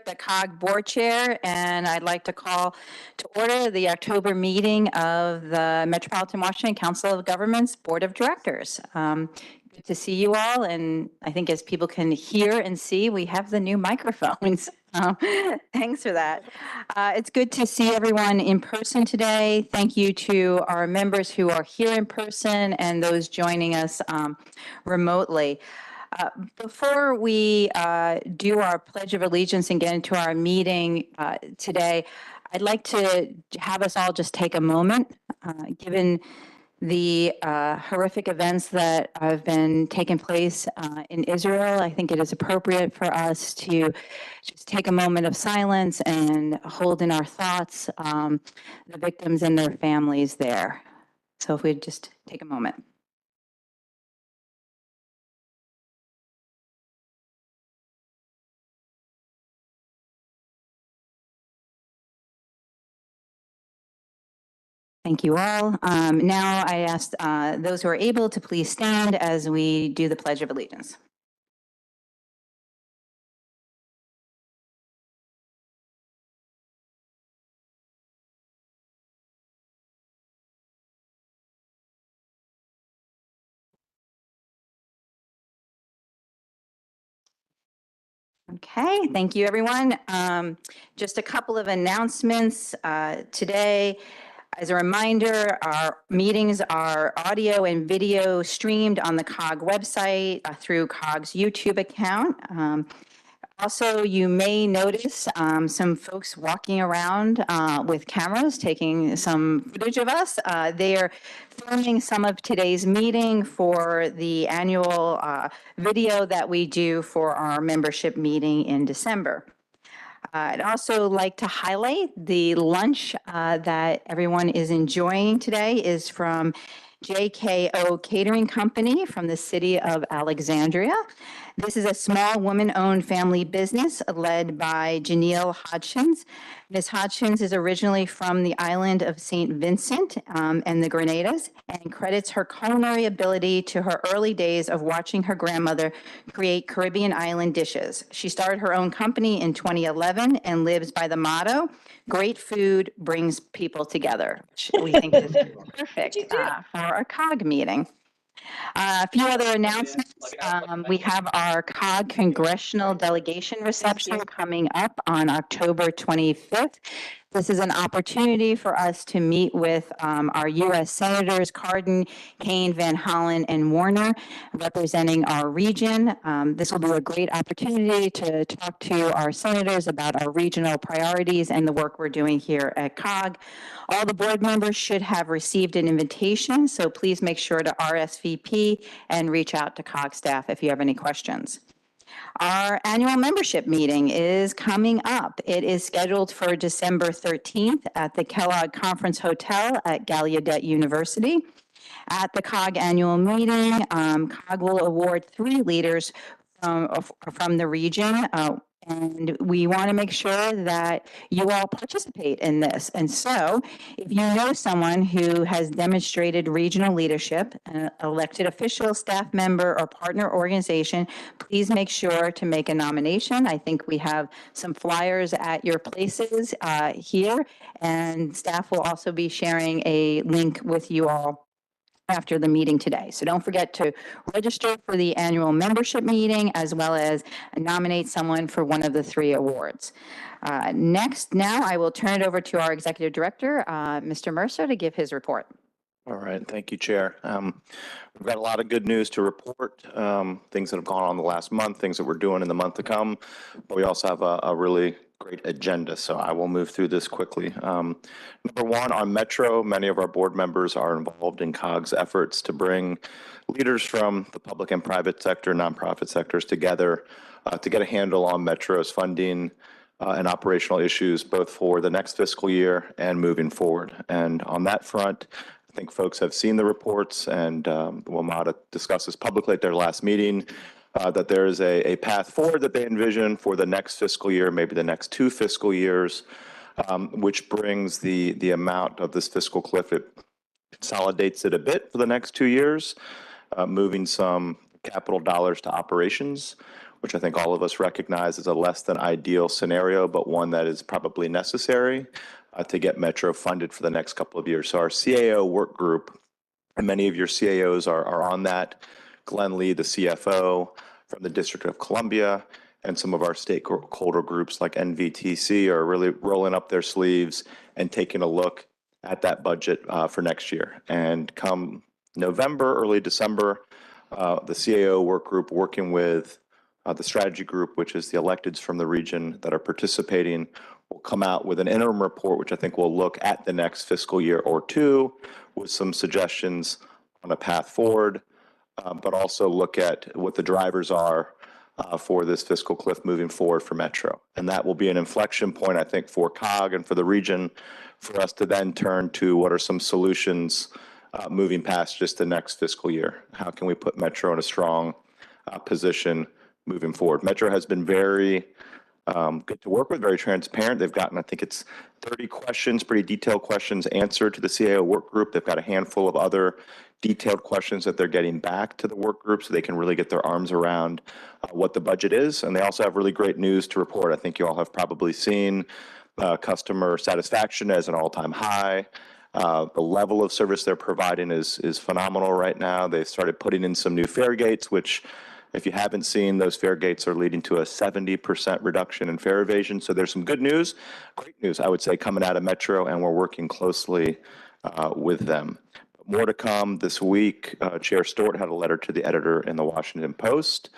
the COG Board Chair, and I'd like to call to order the October meeting of the Metropolitan Washington Council of Governments Board of Directors. Good to see you all, and I think as people can hear and see, we have the new microphones. Thanks for that. It's good to see everyone in person today. Thank you to our members who are here in person and those joining us remotely. Before we do our Pledge of Allegiance and get into our meeting today, I'd like to have us all just take a moment, given the horrific events that have been taking place in Israel. I think it is appropriate for us to just take a moment of silence and hold in our thoughts the victims and their families there. So if we'd just take a moment. Thank you all. Now I ask those who are able to please stand as we do the Pledge of Allegiance. Okay, thank you, everyone. Just a couple of announcements today. As a reminder, our meetings are audio and video streamed on the COG website through COG's YouTube account. Also, you may notice some folks walking around with cameras, taking some footage of us. They are filming some of today's meeting for the annual video that we do for our membership meeting in December. I'd also like to highlight the lunch that everyone is enjoying today is from JKO Catering Company from the city of Alexandria. This is a small woman-owned family business led by Janelle Hodgkins. Ms. Hodgkins is originally from the island of St. Vincent and the Grenadines and credits her culinary ability to her early days of watching her grandmother create Caribbean island dishes. She started her own company in 2011 and lives by the motto, "Great food brings people together," which we think is perfect for our COG meeting. A few other announcements. We have our COG Congressional Delegation Reception coming up on October 25th. This is an opportunity for us to meet with our U.S. Senators Cardin, Kane, Van Hollen, and Warner, representing our region. This will be a great opportunity to talk to our senators about our regional priorities and the work we're doing here at COG. All the board members should have received an invitation, so please make sure to RSVP and reach out to COG staff if you have any questions. Our annual membership meeting is coming up. It is scheduled for December 13th at the Kellogg Conference Hotel at Gallaudet University. At the COG annual meeting, COG will award 3 leaders from the region, and we want to make sure that you all participate in this. And so if you know someone who has demonstrated regional leadership, an elected official, staff member, or partner organization, please make sure to make a nomination. I think we have some flyers at your places here, and staff will also be sharing a link with you all after the meeting today. So don't forget to register for the annual membership meeting as well as nominate someone for one of the 3 awards. Now I will turn it over to our Executive Director, Mr. Mercer, to give his report. All right, thank you, Chair. We've got a lot of good news to report, things that have gone on the last month, things that we're doing in the month to come, but we also have a really great agenda, so I will move through this quickly. Number one, on Metro, many of our board members are involved in COG's efforts to bring leaders from the public and private sector, nonprofit sectors together to get a handle on Metro's funding and operational issues, both for the next fiscal year and moving forward. And on that front, I think folks have seen the reports, and WMATA discussed this publicly at their last meeting, that there is a path forward that they envision for the next fiscal year, maybe the next 2 fiscal years, which brings the amount of this fiscal cliff, it consolidates it a bit for the next 2 years, moving some capital dollars to operations, which I think all of us recognize is a less than ideal scenario, but one that is probably necessary to get Metro funded for the next couple of years. So our CAO work group, and many of your CAOs are on that. Glenn Lee, the CFO from the District of Columbia, and some of our stakeholder groups like NVTC are really rolling up their sleeves and taking a look at that budget for next year. And come November, early December, the CAO work group working with the strategy group, which is the electeds from the region that are participating, will come out with an interim report, which I think will look at the next fiscal year or two with some suggestions on a path forward, but also look at what the drivers are for this fiscal cliff moving forward for Metro. And that will be an inflection point, I think, for COG and for the region for us to then turn to what are some solutions moving past just the next fiscal year. How can we put Metro in a strong position moving forward? Metro has been very good to work with, very transparent. They've gotten, I think it's 30 questions, pretty detailed questions answered to the CAO work group. They've got a handful of other detailed questions that they're getting back to the work group so they can really get their arms around what the budget is. And they also have really great news to report. I think you all have probably seen customer satisfaction as an all-time high. The level of service they're providing is phenomenal right now. They've started putting in some new fare gates, which if you haven't seen, those fare gates are leading to a 70% reduction in fare evasion. So there's some good news, great news, I would say, coming out of Metro, and we're working closely with them. More to come this week. Chair Stewart had a letter to the editor in the Washington Post.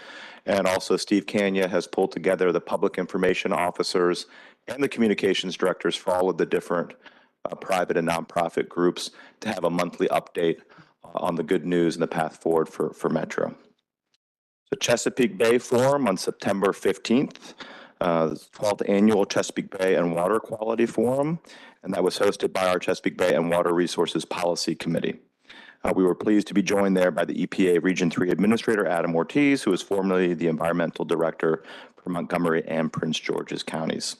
And also Steve Kanya has pulled together the public information officers and the communications directors for all of the different private and nonprofit groups to have a monthly update on the good news and the path forward for Metro. The Chesapeake Bay Forum on September 15th, the 12th Annual Chesapeake Bay and Water Quality Forum, and that was hosted by our Chesapeake Bay and Water Resources Policy Committee. We were pleased to be joined there by the EPA Region 3 Administrator, Adam Ortiz, who was formerly the Environmental Director for Montgomery and Prince George's counties.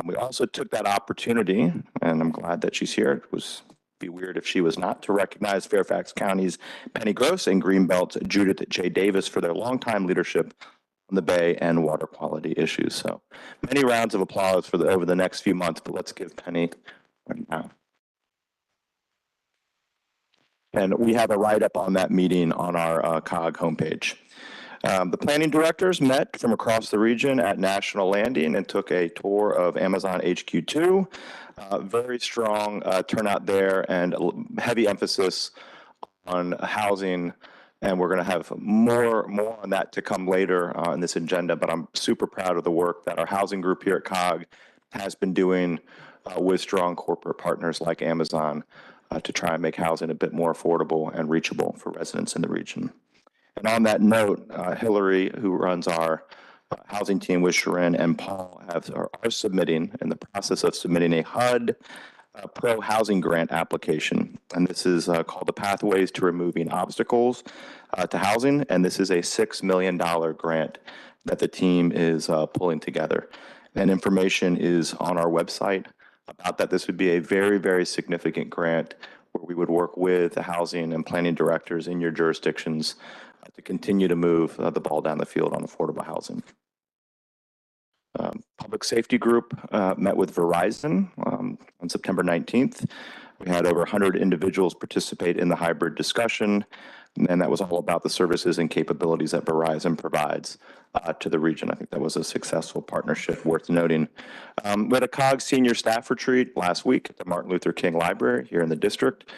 We also took that opportunity, and I'm glad that she's here. It was be weird if she was not, to recognize Fairfax County's Penny Gross and Greenbelt's Judith J. Davis for their longtime leadership on the Bay and water quality issues. So many rounds of applause for over the next few months, but let's give Penny right now. And we have a write-up on that meeting on our COG homepage. The planning directors met from across the region at National Landing and took a tour of Amazon HQ2. Very strong turnout there and heavy emphasis on housing. And we're going to have more on that to come later in this agenda. But I'm super proud of the work that our housing group here at COG has been doing with strong corporate partners like Amazon to try and make housing a bit more affordable and reachable for residents in the region. And on that note, Hillary, who runs our housing team with Sharon and Paul, are submitting, in the process of submitting, a HUD Pro Housing Grant application. And this is called the Pathways to Removing Obstacles to Housing. And this is a $6 million grant that the team is pulling together. And information is on our website about that. This would be a very, very significant grant where we would work with the housing and planning directors in your jurisdictions to continue to move the ball down the field on affordable housing. Public Safety Group met with Verizon on September 19th. We had over 100 individuals participate in the hybrid discussion, and that was all about the services and capabilities that Verizon provides to the region. I think that was a successful partnership worth noting. We had a COG senior staff retreat last week at the Martin Luther King Library here in the district.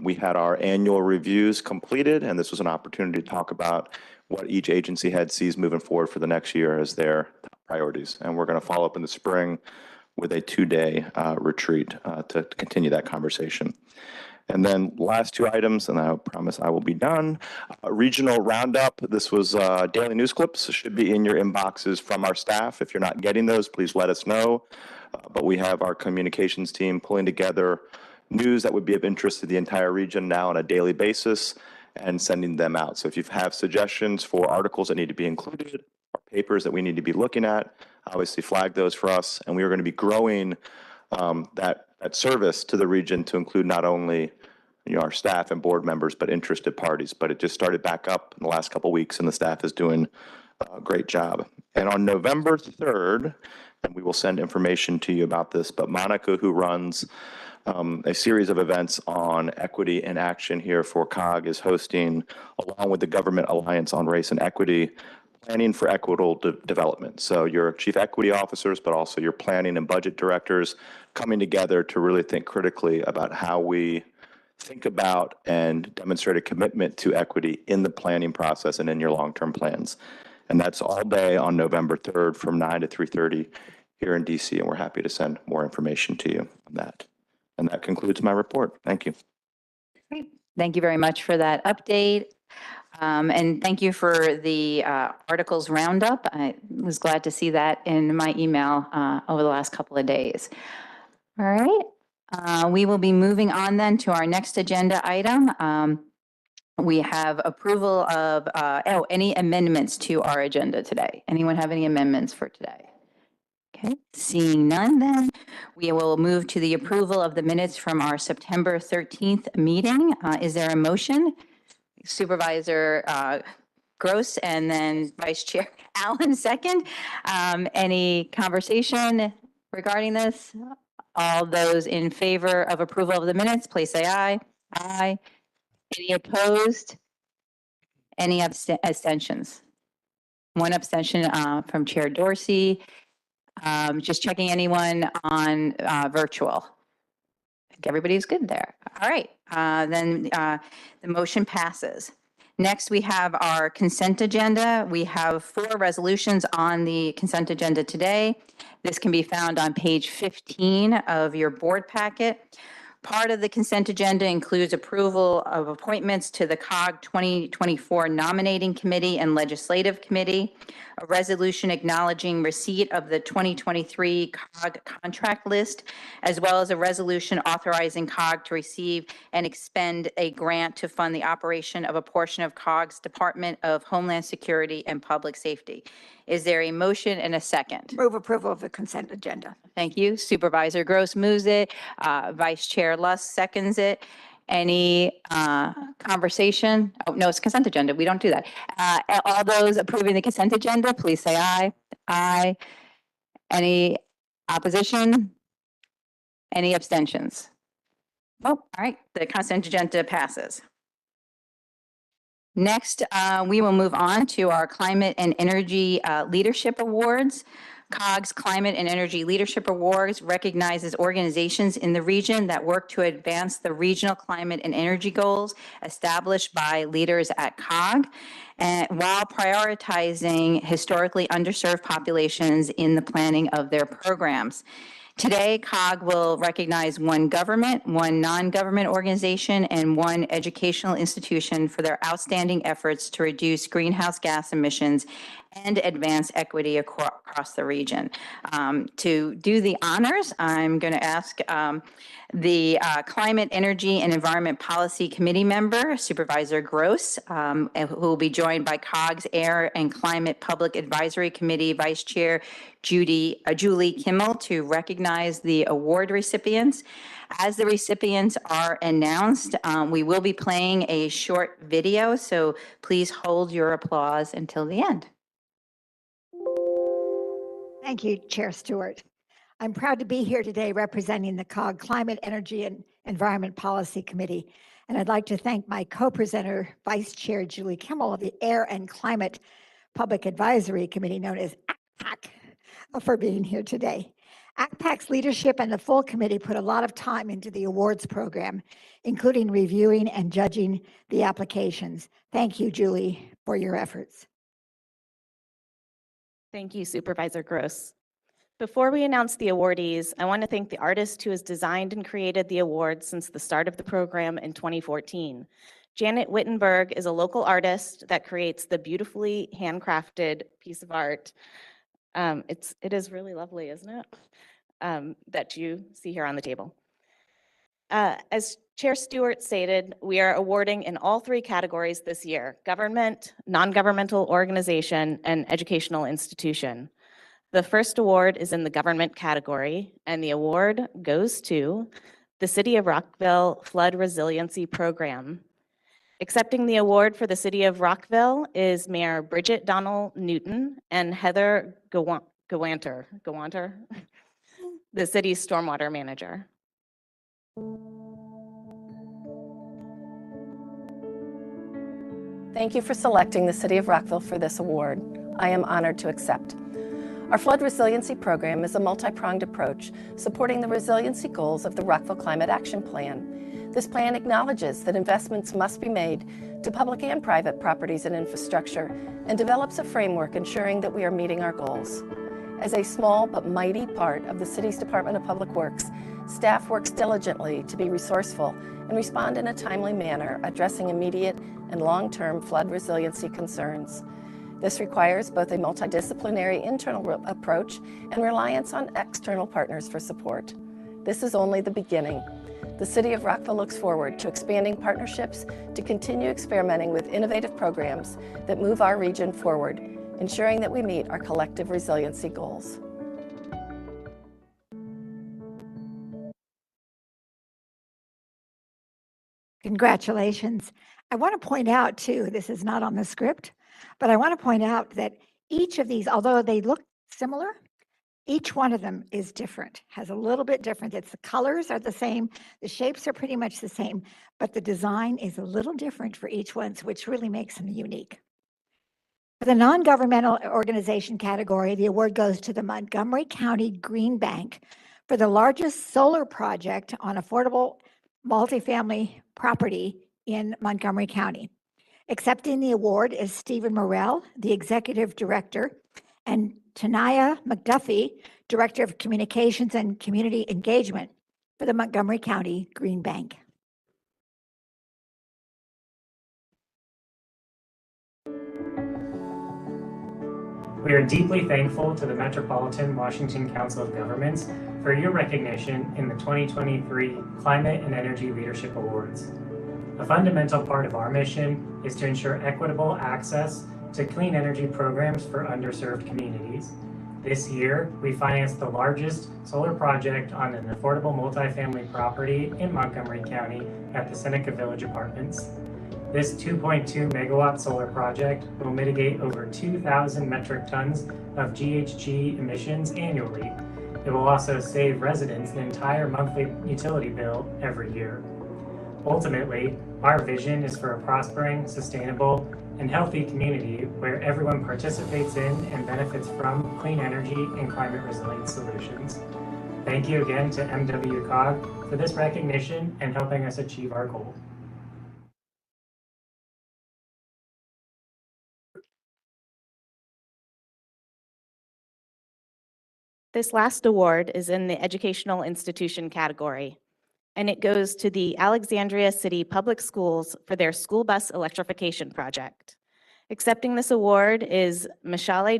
We had our annual reviews completed, and this was an opportunity to talk about what each agency head sees moving forward for the next year as their top priorities. And we're going to follow up in the spring with a 2-day retreat to continue that conversation. And then last two items, and I promise I will be done. Regional roundup. This was daily news clips. It should be in your inboxes from our staff. If you're not getting those, please let us know. But we have our communications team pulling together news that would be of interest to the entire region now on a daily basis and sending them out. So if you have suggestions for articles that need to be included or papers that we need to be looking at, obviously flag those for us. And we are going to be growing that service to the region to include not only our staff and board members, but interested parties. But it just started back up in the last couple of weeks, and the staff is doing great job. And on November 3rd, and we will send information to you about this, but Monica, who runs a series of events on equity in action here for COG, is hosting, along with the Government Alliance on Race and Equity, planning for equitable development. So your chief equity officers, but also your planning and budget directors coming together to really think critically about how we think about and demonstrate a commitment to equity in the planning process and in your long-term plans. And that's all day on November 3rd from 9 to 3:30 here in DC, and we're happy to send more information to you on that. And that concludes my report. Thank you. Great. Thank you very much for that update. And thank you for the articles roundup. I was glad to see that in my email over the last couple of days. All right. We will be moving on then to our next agenda item. We have approval of, any amendments to our agenda today. Anyone have any amendments for today? Okay, seeing none then, we will move to the approval of the minutes from our September 13th meeting. Is there a motion? Supervisor Gross and then Vice Chair Allen second. Any conversation regarding this? All those in favor of approval of the minutes, please say aye. Aye. Any opposed? Any abstentions? One abstention from Chair Dorsey. Just checking anyone on virtual. I think everybody's good there. All right, then the motion passes. Next, we have our consent agenda. We have 4 resolutions on the consent agenda today. This can be found on page 15 of your board packet. Part of the consent agenda includes approval of appointments to the COG 2024 Nominating Committee and Legislative Committee, a resolution acknowledging receipt of the 2023 COG contract list, as well as a resolution authorizing COG to receive and expend a grant to fund the operation of a portion of COG's Department of Homeland Security and Public Safety. Is there a motion and a second? Move approval of the consent agenda. Thank you. Supervisor Gross moves it. Vice Chair Lusk seconds it. Any conversation? Oh, no, it's consent agenda. We don't do that. All those approving the consent agenda, please say aye. Aye. Any opposition? Any abstentions? Oh, all right. The consent agenda passes. Next, we will move on to our Climate and Energy Leadership Awards. COG's Climate and Energy Leadership Awards recognizes organizations in the region that work to advance the regional climate and energy goals established by leaders at COG, and while prioritizing historically underserved populations in the planning of their programs. Today, COG will recognize 1 government, 1 non-government organization, and 1 educational institution for their outstanding efforts to reduce greenhouse gas emissions and advance equity across the region. To do the honors, I'm going to ask the Climate, Energy, and Environment Policy Committee member, Supervisor Gross, who will be joined by COG's Air and Climate Public Advisory Committee Vice Chair Julie Kimmel, to recognize the award recipients. As the recipients are announced, we will be playing a short video, so please hold your applause until the end. Thank you, Chair Stewart. I'm proud to be here today representing the COG Climate, Energy, and Environment Policy Committee. And I'd like to thank my co-presenter, Vice Chair Julie Kimmel of the Air and Climate Public Advisory Committee, known as ACPAC, for being here today. ACPAC's leadership and the full committee put a lot of time into the awards program, including reviewing and judging the applications. Thank you, Julie, for your efforts. Thank you, Supervisor Gross. Before we announce the awardees, I want to thank the artist who has designed and created the awards since the start of the program in 2014. Janet Wittenberg is a local artist that creates the beautifully handcrafted piece of art. It is really lovely, isn't it? That you see here on the table. As Chair Stewart stated, we are awarding in all 3 categories this year: government, non-governmental organization, and educational institution. The first award is in the government category, and the award goes to the City of Rockville Flood Resiliency Program. Accepting the award for the City of Rockville is Mayor Bridget Donnell Newton and Heather Gawanter, the city's stormwater manager. Thank you for selecting the City of Rockville for this award. I am honored to accept. Our flood resiliency program is a multi-pronged approach supporting the resiliency goals of the Rockville Climate Action Plan. This plan acknowledges that investments must be made to public and private properties and infrastructure and develops a framework ensuring that we are meeting our goals. As a small but mighty part of the city's Department of Public Works, staff works diligently to be resourceful and respond in a timely manner, addressing immediate and long-term flood resiliency concerns. This requires both a multidisciplinary internal approach and reliance on external partners for support. This is only the beginning. The City of Rockville looks forward to expanding partnerships to continue experimenting with innovative programs that move our region forward, ensuring that we meet our collective resiliency goals. Congratulations. I want to point out too, this is not on the script, but I want to point out that each of these, although they look similar, each one of them is different, has a little bit different. It's the colors are the same, the shapes are pretty much the same, but the design is a little different for each one, which really makes them unique. For the non-governmental organization category, the award goes to the Montgomery County Green Bank for the largest solar project on affordable multifamily property in Montgomery County. Accepting the award is Stephen Morrell, the Executive Director, and Tanaya McDuffie, Director of Communications and Community Engagement for the Montgomery County Green Bank. We are deeply thankful to the Metropolitan Washington Council of Governments for your recognition in the 2023 Climate and Energy Leadership Awards. A fundamental part of our mission is to ensure equitable access to clean energy programs for underserved communities. This year, we financed the largest solar project on an affordable multifamily property in Montgomery County at the Seneca Village Apartments. This 2.2 megawatt solar project will mitigate over 2,000 metric tons of GHG emissions annually. It will also save residents an entire monthly utility bill every year. Ultimately, our vision is for a prospering, sustainable, and healthy community where everyone participates in and benefits from clean energy and climate resilient solutions. Thank you again to MWCOG for this recognition and helping us achieve our goal. This last award is in the educational institution category, and it goes to the Alexandria City Public Schools for their school bus electrification project. Accepting this award is Michelle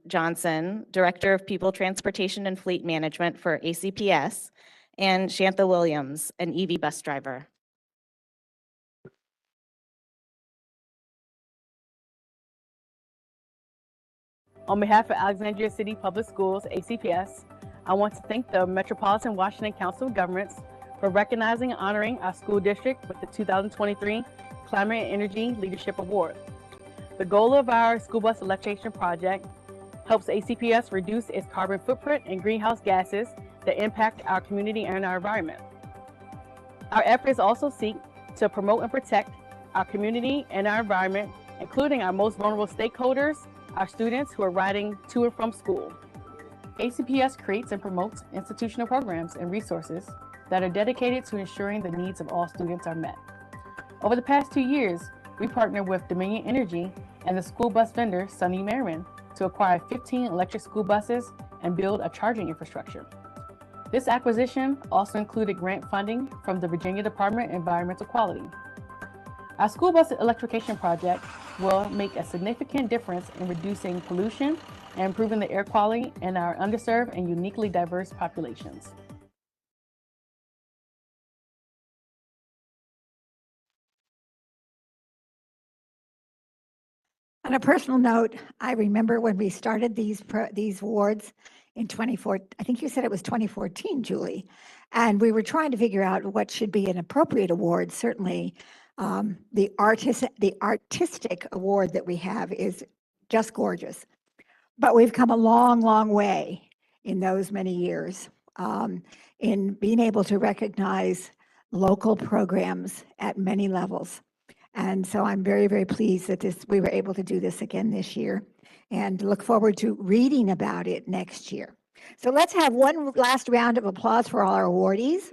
Johnson, Director of People Transportation and Fleet Management for ACPS, and Shantha Williams, an EV bus driver. On behalf of Alexandria City Public Schools, ACPS, I want to thank the Metropolitan Washington Council of Governments for recognizing and honoring our school district with the 2023 Climate and Energy Leadership Award. The goal of our school bus electrification project helps ACPS reduce its carbon footprint and greenhouse gases that impact our community and our environment. Our efforts also seek to promote and protect our community and our environment, including our most vulnerable stakeholders, our students who are riding to and from school. ACPS creates and promotes institutional programs and resources that are dedicated to ensuring the needs of all students are met. Over the past 2 years, we partnered with Dominion Energy and the school bus vendor Sunny Merriman to acquire 15 electric school buses and build a charging infrastructure. This acquisition also included grant funding from the Virginia Department of Environmental Quality. Our school bus electrification project will make a significant difference in reducing pollution and improving the air quality in our underserved and uniquely diverse populations. On a personal note, I remember when we started these awards in 2014, I think you said it was 2014, Julie, and we were trying to figure out what should be an appropriate award. Certainly, The artistic award that we have is just gorgeous. But we've come a long, long way in those many years in being able to recognize local programs at many levels. And so I'm very, very pleased that we were able to do this again this year and look forward to reading about it next year. So let's have one last round of applause for all our awardees.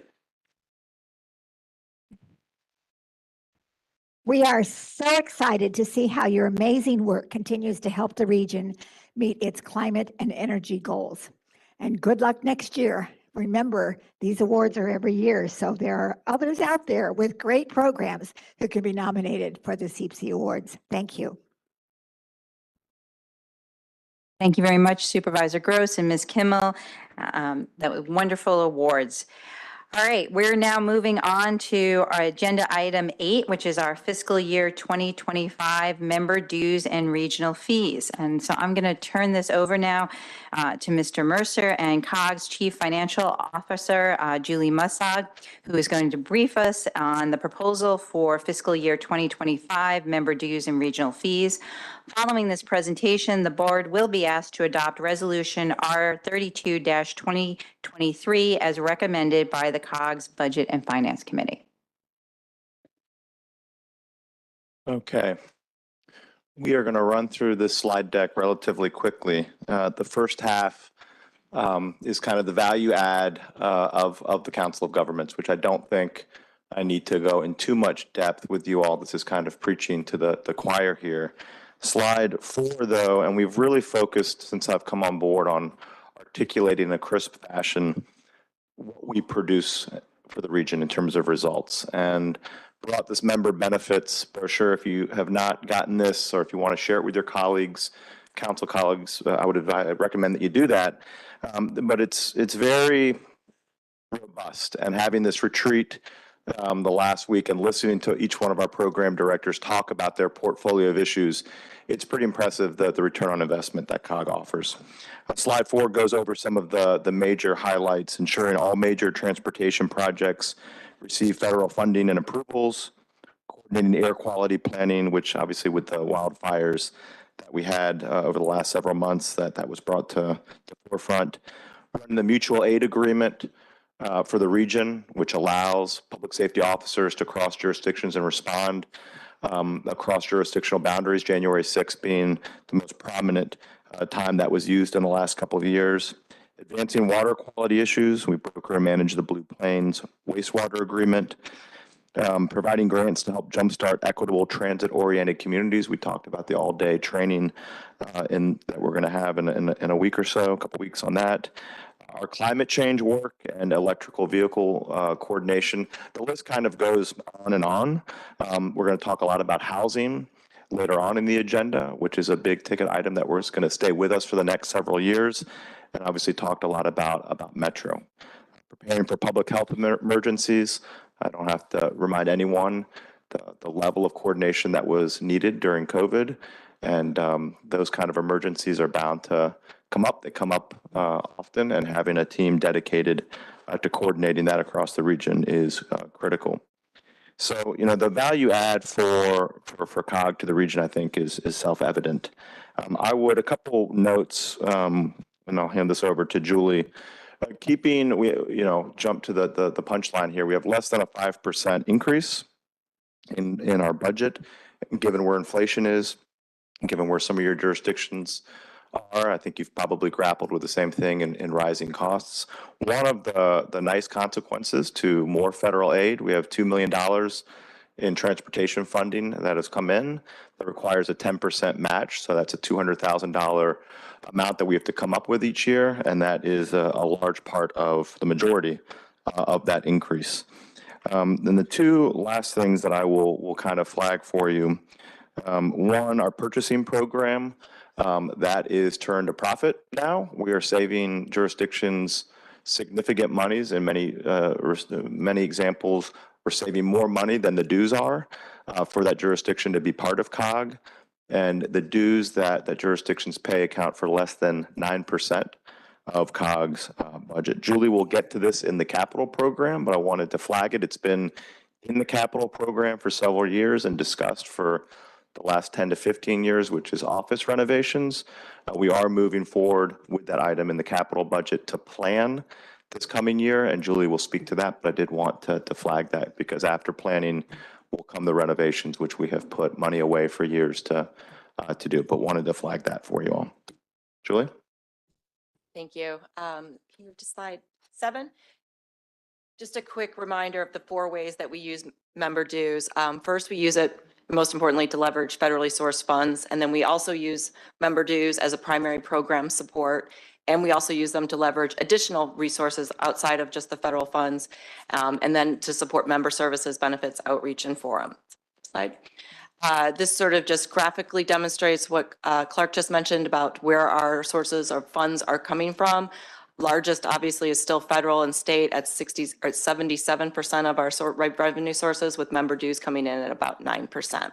We are so excited to see how your amazing work continues to help the region meet its climate and energy goals. And good luck next year. Remember, these awards are every year, so there are others out there with great programs who can be nominated for the CPC Awards. Thank you. Thank you very much, Supervisor Gross and Ms. Kimmel. That was wonderful awards. All right, we're now moving on to our agenda item 8, which is our fiscal year 2025 member dues and regional fees. And so I'm going to turn this over now to Mr. Mercer and COG's Chief Financial Officer, Julie Mussog, who is going to brief us on the proposal for fiscal year 2025 member dues and regional fees. Following this presentation, the board will be asked to adopt Resolution R32-2023 as recommended by the COG's Budget and Finance Committee. Okay. We are going to run through this slide deck relatively quickly. The first half is kind of the value add of the Council of Governments, which I don't think I need to go in too much depth with you all. This is kind of preaching to the choir here. Slide 4, though, and we've really focused since I've come on board on articulating in a crisp fashion what we produce for the region in terms of results. And brought this member benefits brochure. If you have not gotten this, or if you want to share it with your colleagues, council colleagues, I would recommend that you do that. But it's very robust, and having this retreat the last week and listening to each one of our program directors talk about their portfolio of issues, it's pretty impressive the return on investment that COG offers. Slide 4 goes over some of the major highlights, ensuring all major transportation projects receive federal funding and approvals, coordinating air quality planning, which obviously with the wildfires that we had over the last several months, that was brought to the forefront. Running the mutual aid agreement for the region, which allows public safety officers to cross jurisdictions and respond across jurisdictional boundaries, January 6th being the most prominent time that was used in the last couple of years. Advancing water quality issues, we broker and manage the Blue Plains wastewater agreement. Providing grants to help jumpstart equitable transit-oriented communities. We talked about the all-day training that we're going to have in a week or so, a couple weeks on that. Our climate change work and electrical vehicle coordination. The list kind of goes on and on. We're going to talk a lot about housing later on in the agenda, which is a big ticket item that we're going to stay with us for the next several years. And obviously talked a lot about Metro. Preparing for public health emergencies. I don't have to remind anyone the level of coordination that was needed during COVID. And those kind of emergencies are bound to come up. They come up often, and having a team dedicated to coordinating that across the region is critical. So, you know, the value add for COG to the region, I think, is self-evident. A couple notes, and I'll hand this over to Julie. Jump to the punchline here. We have less than a 5% increase in our budget, given where inflation is, given where some of your jurisdictions are. I think you've probably grappled with the same thing in rising costs. One of the nice consequences to more federal aid, we have $2 million in transportation funding that has come in that requires a 10% match. So that's a $200,000 amount that we have to come up with each year. And that is a large part of the majority of that increase. Then the two last things that I will kind of flag for you. One, our purchasing program that is turned a profit now. We are saving jurisdictions significant monies. In many examples, we're saving more money than the dues are for that jurisdiction to be part of COG. And the dues that jurisdictions pay account for less than 9% of COG's budget. Julie will get to this in the capital program, but I wanted to flag it. It's been in the capital program for several years and discussed for the last 10 to 15 years, which is office renovations. We are moving forward with that item in the capital budget to plan this coming year, and Julie will speak to that, but I did want to flag that because after planning will come the renovations, which we have put money away for years to do, but wanted to flag that for you all. Julie? Thank you. Can you move to slide 7? Just a quick reminder of the 4 ways that we use member dues. First, we use it, most importantly, to leverage federally sourced funds. And then we also use member dues as a primary program support. And we also use them to leverage additional resources outside of just the federal funds. And then to support member services, benefits, outreach, and forum. Slide. This sort of just graphically demonstrates what Clark just mentioned about where our sources of funds are coming from. Largest, obviously, is still federal and state at 77% of our revenue sources, with member dues coming in at about 9%.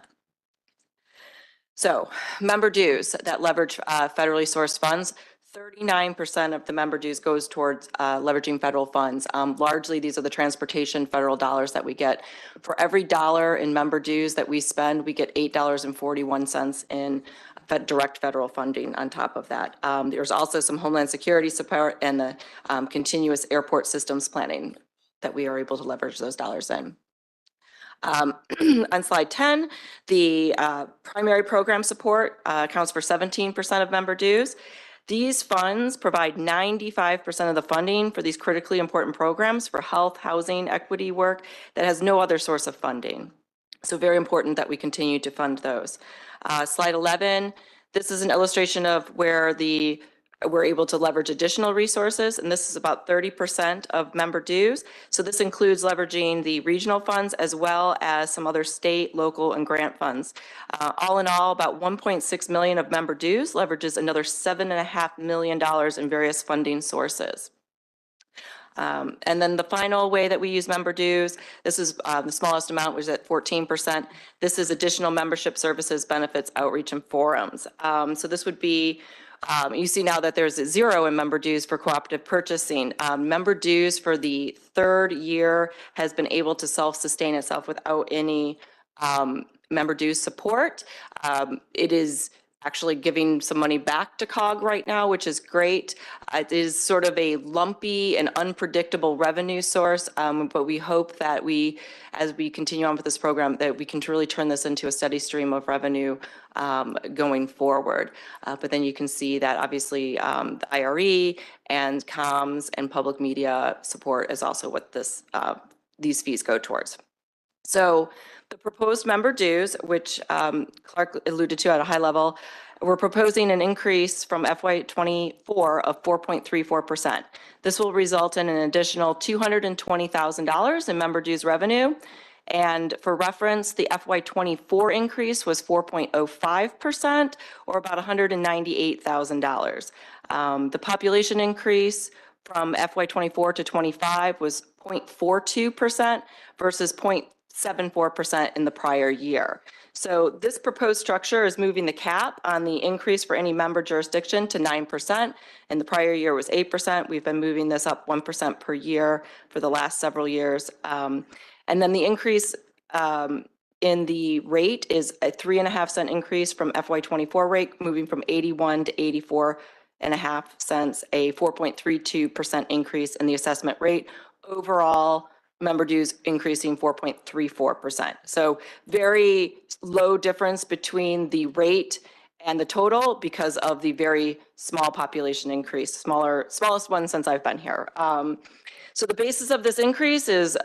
So member dues that leverage federally sourced funds, 39% of the member dues goes towards leveraging federal funds. Largely, these are the transportation federal dollars that we get. For every dollar in member dues that we spend, we get $8.41 in direct federal funding on top of that. There's also some Homeland Security support and the continuous airport systems planning that we are able to leverage those dollars in. On slide 10, the primary program support accounts for 17% of member dues. These funds provide 95% of the funding for these critically important programs for health, housing, equity work that has no other source of funding. So very important that we continue to fund those. Slide 11, this is an illustration of where we're able to leverage additional resources, and this is about 30% of member dues. So this includes leveraging the regional funds as well as some other state, local, and grant funds. All in all, about 1.6 million of member dues leverages another $7.5 million in various funding sources. And then the final way that we use member dues, this is the smallest amount, was at 14%. This is additional membership services, benefits, outreach, and forums. So this would be, you see now that there's a 0 in member dues for cooperative purchasing. Member dues for the 3rd year has been able to self-sustain itself without any member dues support. It is actually giving some money back to COG right now, which is great. It is sort of a lumpy and unpredictable revenue source, but we hope that as we continue on with this program, that we can really turn this into a steady stream of revenue going forward. But then you can see that obviously the IRE and comms and public media support is also what these fees go towards. So the proposed member dues, which Clark alluded to at a high level, we're proposing an increase from FY24 of 4.34%. This will result in an additional $220,000 in member dues revenue. And for reference, the FY24 increase was 4.05%, or about $198,000. The population increase from FY24 to 25 was 0.42% versus 0.74% in the prior year. So this proposed structure is moving the cap on the increase for any member jurisdiction to 9%. And the prior year was 8%. We've been moving this up 1% per year for the last several years. And then the increase in the rate is a 3.5-cent increase from FY24 rate, moving from 81 to 84.5 cents, a 4.32% increase in the assessment rate. Overall, member dues increasing 4.34%. So very low difference between the rate and the total because of the very small population increase, smallest one since I've been here. So the basis of this increase is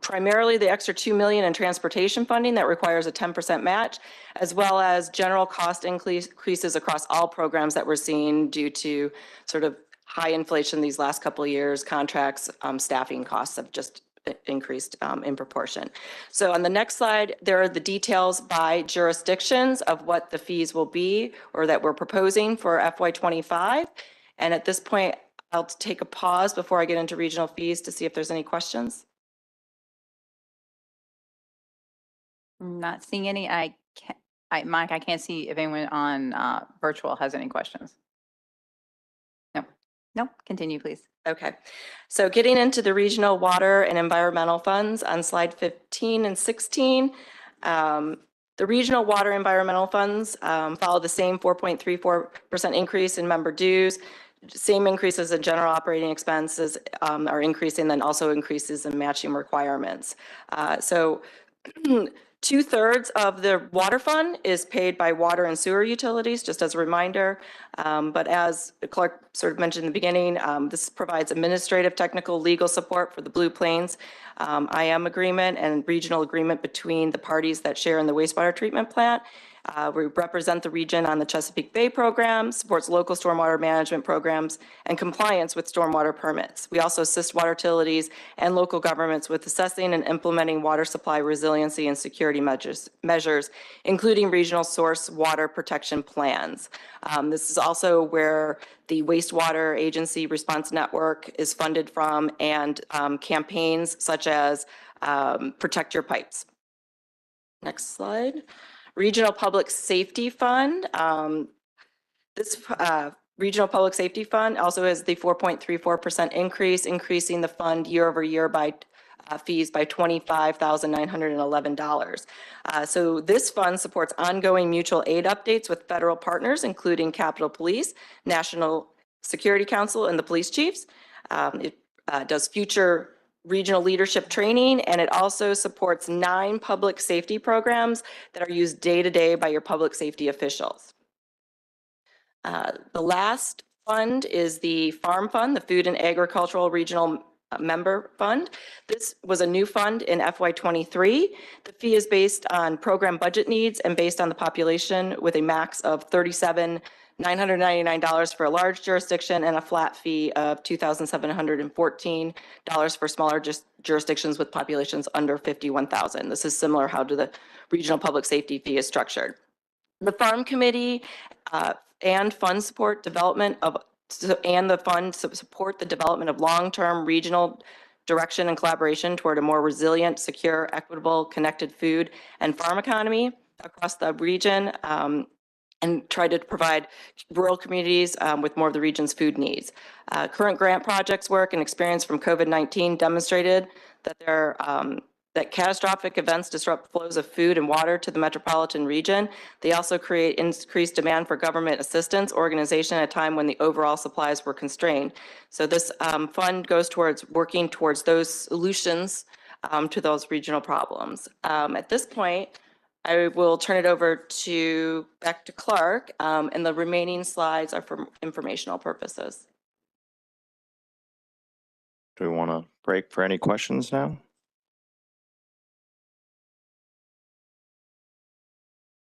primarily the extra $2 million in transportation funding that requires a 10% match, as well as general cost increases across all programs that we're seeing due to sort of high inflation these last couple of years. Contracts, staffing costs have just increased in proportion. So on the next slide, there are the details by jurisdictions of what the fees will be or that we're proposing for FY25. And at this point, I'll take a pause before I get into regional fees to see if there's any questions. Not seeing any. Mike, I can't see if anyone on virtual has any questions. No. No, continue, please. Okay, so getting into the regional water and environmental funds on slide 15 and 16. The regional water environmental funds follow the same 4.34% increase in member dues. Same increases in general operating expenses are increasing, then also increases in matching requirements. So 2/3 of the water fund is paid by water and sewer utilities, just as a reminder. But as Clark sort of mentioned in the beginning, this provides administrative, technical, legal support for the Blue Plains IM agreement and regional agreement between the parties that share in the wastewater treatment plant. We represent the region on the Chesapeake Bay program, supports local stormwater management programs, and compliance with stormwater permits. We also assist water utilities and local governments with assessing and implementing water supply resiliency and security measures, including regional source water protection plans. This is also where the wastewater agency response network is funded from, and campaigns such as Protect Your Pipes. Next slide. Regional Public Safety Fund. This Regional Public Safety Fund also has the 4.34% increase, increasing the fund year over year by fees by $25,911. So this fund supports ongoing mutual aid updates with federal partners, including Capitol Police, National Security Council, and the police chiefs. It does future regional leadership training, and it also supports 9 public safety programs that are used day to day by your public safety officials. The last fund is the Farm Fund, the Food and Agricultural Regional Member Fund. This was a new fund in FY23. The fee is based on program budget needs and based on the population, with a max of $37,999 for a large jurisdiction and a flat fee of $2,714 for smaller jurisdictions with populations under 51,000. This is similar how to the regional public safety fee is structured. The Farm Committee and fund support development of, and the fund support the development of long-term regional direction and collaboration toward a more resilient, secure, equitable, connected food and farm economy across the region, and try to provide rural communities with more of the region's food needs. Current grant projects work and experience from COVID-19 demonstrated that that catastrophic events disrupt flows of food and water to the metropolitan region. They also create increased demand for government assistance organization at a time when the overall supplies were constrained. So this fund goes towards working towards those solutions to those regional problems. At this point, I will turn it over back to Clark, and the remaining slides are for informational purposes. Do we want to break for any questions now?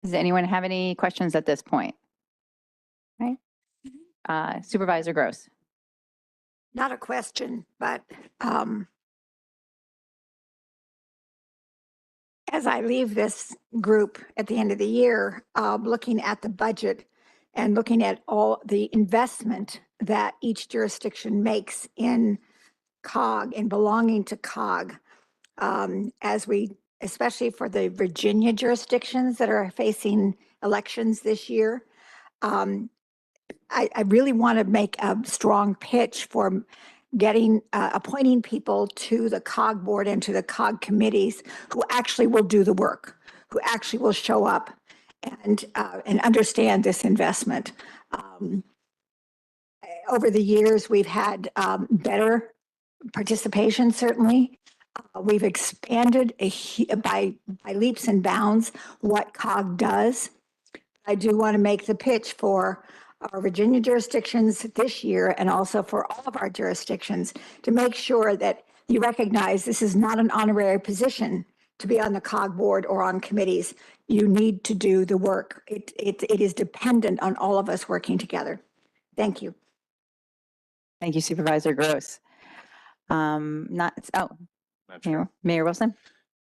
Does anyone have any questions at this point? Right. Supervisor Gross. Not a question, but as I leave this group at the end of the year, looking at the budget and looking at all the investment that each jurisdiction makes in COG and belonging to COG, especially for the Virginia jurisdictions that are facing elections this year, I really want to make a strong pitch for appointing people to the COG board and to the COG committees who actually will do the work, who actually will show up and understand this investment. Over the years, we've had better participation, certainly. We've expanded by leaps and bounds what COG does. I do want to make the pitch for our Virginia jurisdictions this year, and also for all of our jurisdictions, to make sure that you recognize this is not an honorary position to be on the COG board or on committees. You need to do the work. It is dependent on all of us working together. Thank you. Thank you, Supervisor Gross. Mayor Wilson.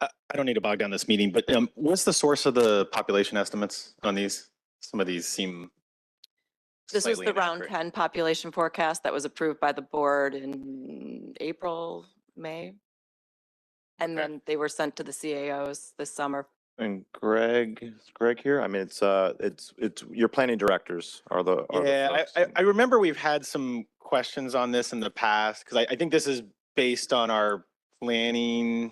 I don't need to bog down this meeting, but what's the source of the population estimates on these? Some of these seem This was slightly the round inaccurate. 10 population forecast that was approved by the board in April, May. And Okay. then they were sent to the CAOs this summer And Greg, is Greg here? I mean, it's your planning directors are the Yeah, folks. I remember we've had some questions on this in the past, because I think this is based on our planning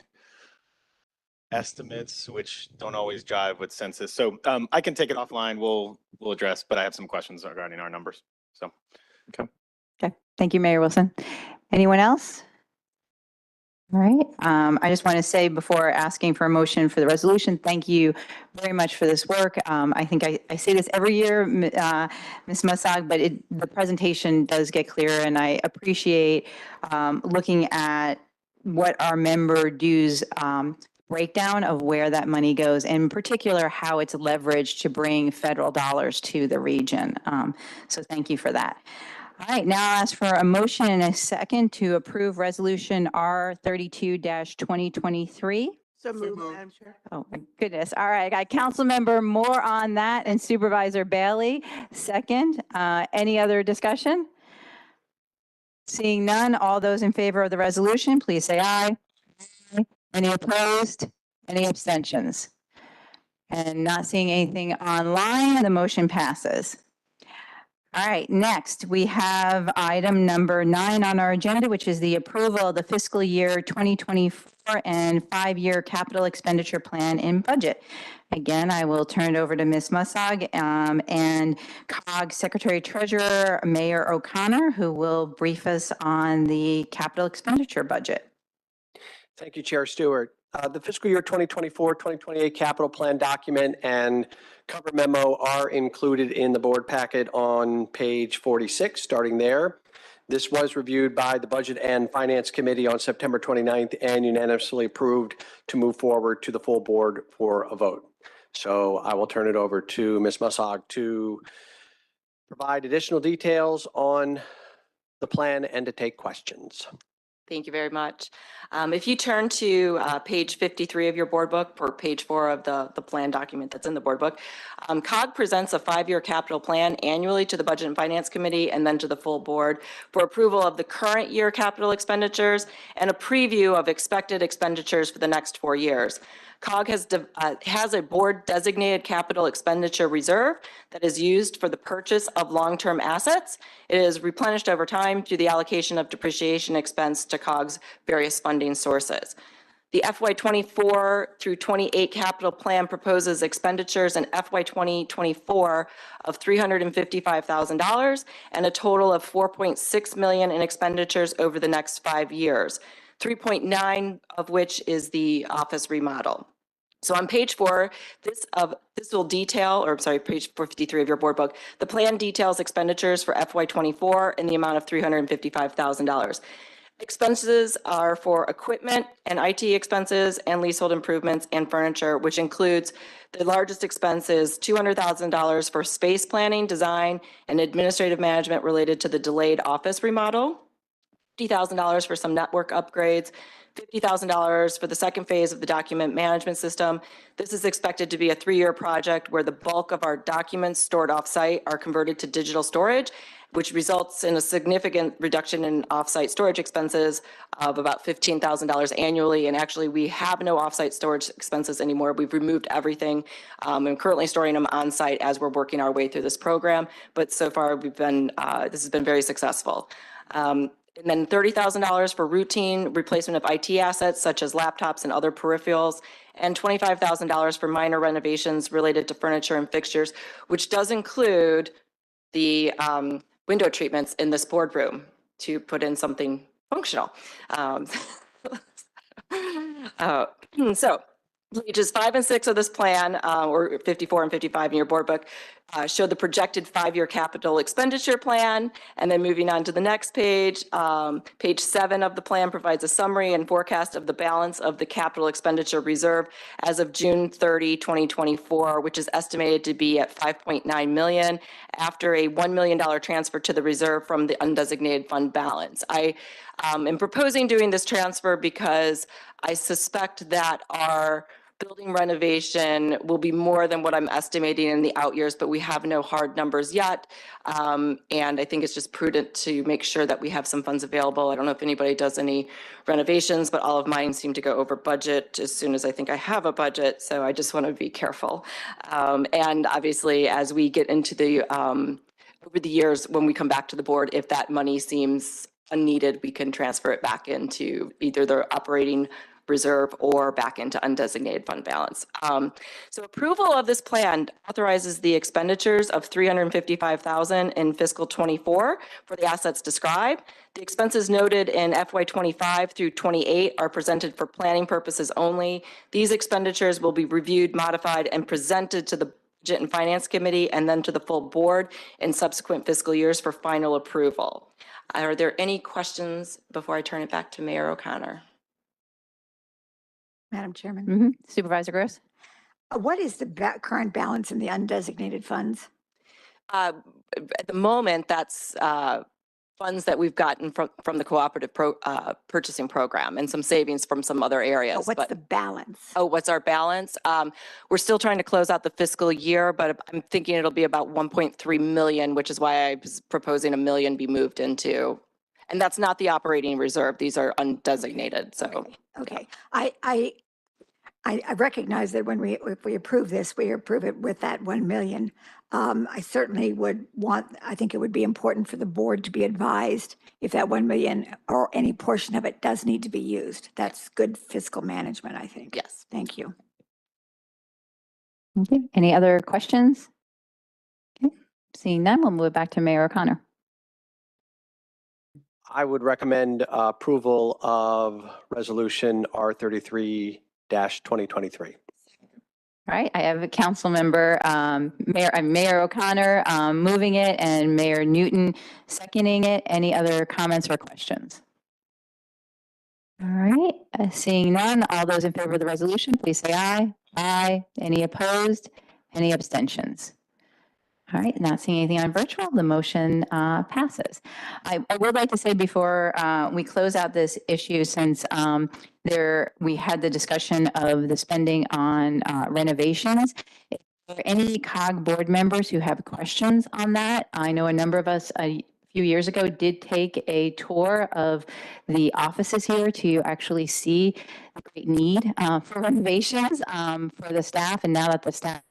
estimates, which don't always jive with census. So I can take it offline, we'll address, but I have some questions regarding our numbers, so. Okay, thank you, Mayor Wilson. Anyone else? All right, I just want to say before asking for a motion for the resolution, thank you very much for this work. I think I say this every year, Ms. Masag, but the presentation does get clearer, and I appreciate looking at what our member dues breakdown of where that money goes, and in particular, how it's leveraged to bring federal dollars to the region. So thank you for that. All right, now I'll ask for a motion and a second to approve Resolution R 32-2023. So moved, Madam Chair. Oh, my goodness. All right, I got Councilmember Moore on that and Supervisor Bailey, second. Any other discussion? Seeing none, all those in favor of the resolution, please say aye. Any opposed? Any abstentions? And not seeing anything online, the motion passes. All right, next we have item number 9 on our agenda, which is the approval of the fiscal year 2024 and 5-year capital expenditure plan and budget. Again, I will turn it over to Ms. Musog and COG Secretary Treasurer Mayor O'Connor, who will brief us on the capital expenditure budget. Thank you, Chair Stewart. The fiscal year 2024-2028 capital plan document and cover memo are included in the board packet on page 46, starting there. This was reviewed by the Budget and Finance Committee on September 29th and unanimously approved to move forward to the full board for a vote. So I will turn it over to Ms. Musog to provide additional details on the plan and to take questions. Thank you very much. If you turn to page 53 of your board book, or page 4 of the plan document that's in the board book, COG presents a 5-year capital plan annually to the Budget and Finance Committee and then to the full board for approval of the current year capital expenditures and a preview of expected expenditures for the next 4 years. COG has a board designated capital expenditure reserve that is used for the purchase of long-term assets. It is replenished over time through the allocation of depreciation expense to COG's various funding sources. The FY24 through 28 capital plan proposes expenditures in FY 2024 of $355,000 and a total of $4.6 million in expenditures over the next 5 years, 3.9 of which is the office remodel. So on page 4, this will detail, or sorry, page 453 of your board book, the plan details expenditures for FY24 in the amount of $355,000. Expenses are for equipment and IT expenses and leasehold improvements and furniture, which includes the largest expenses, $200,000 for space planning, design, and administrative management related to the delayed office remodel, $50,000 for some network upgrades, $50,000 for the second phase of the document management system. This is expected to be a 3-year project where the bulk of our documents stored off-site are converted to digital storage, which results in a significant reduction in off-site storage expenses of about $15,000 annually. And actually, we have no off-site storage expenses anymore. We've removed everything and currently storing them on-site as we're working our way through this program. But so far, this has been very successful. And then $30,000 for routine replacement of IT assets such as laptops and other peripherals, and $25,000 for minor renovations related to furniture and fixtures, which does include the window treatments in this boardroom to put in something functional. So pages 5 and 6 of this plan, or 54 and 55 in your board book, show the projected 5-year capital expenditure plan. And then moving on to the next page, page 7 of the plan provides a summary and forecast of the balance of the capital expenditure reserve as of June 30, 2024, which is estimated to be at $5.9 million after a $1 million transfer to the reserve from the undesignated fund balance. I am proposing doing this transfer because I suspect that our building renovation will be more than what I'm estimating in the out years, but we have no hard numbers yet. And I think it's just prudent to make sure that we have some funds available. I don't know if anybody does any renovations, but all of mine seem to go over budget as soon as I think I have a budget. So I just want to be careful. And obviously, as we get into the over the years, when we come back to the board, if that money seems unneeded, we can transfer it back into either the operating reserve or back into undesignated fund balance. So approval of this plan authorizes the expenditures of $355,000 in fiscal 24 for the assets described. The expenses noted in FY 25 through 28 are presented for planning purposes only. These expenditures will be reviewed, modified, and presented to the Budget and Finance Committee and then to the full board in subsequent fiscal years for final approval. Are there any questions before I turn it back to Mayor O'Connor? Madam Chairman, Supervisor Gross? what is the current balance in the undesignated funds? At the moment, that's funds that we've gotten from the cooperative purchasing program and some savings from some other areas. What's the balance? Oh, what's our balance? We're still trying to close out the fiscal year, but I'm thinking it'll be about 1.3 million, which is why I was proposing $1 million be moved into. And that's not the operating reserve. These are undesignated, so. Okay. I recognize that if we approve this, we approve it with that 1 million. I certainly I think it would be important for the board to be advised if that 1 million or any portion of it does need to be used. That's good fiscal management, I think. Yes. Thank you. Okay. Any other questions? Okay. Seeing none, we'll move back to Mayor O'Connor. I would recommend approval of resolution R33-2023. All right, I have a council member, Mayor O'Connor moving it and Mayor Newton seconding it. Any other comments or questions? All right, seeing none, all those in favor of the resolution, please say aye. Aye. Any opposed? Any abstentions? All right, not seeing anything on virtual, the motion passes. I would like to say before we close out this issue, since we had the discussion of the spending on renovations, if there are any COG board members who have questions on that, I know a number of us a few years ago did take a tour of the offices here to actually see the great need for renovations for the staff, and now that the staff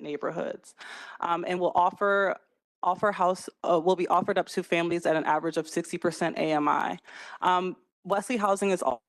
neighborhoods, and will will be offered up to families at an average of 60% AMI. Wesley Housing is all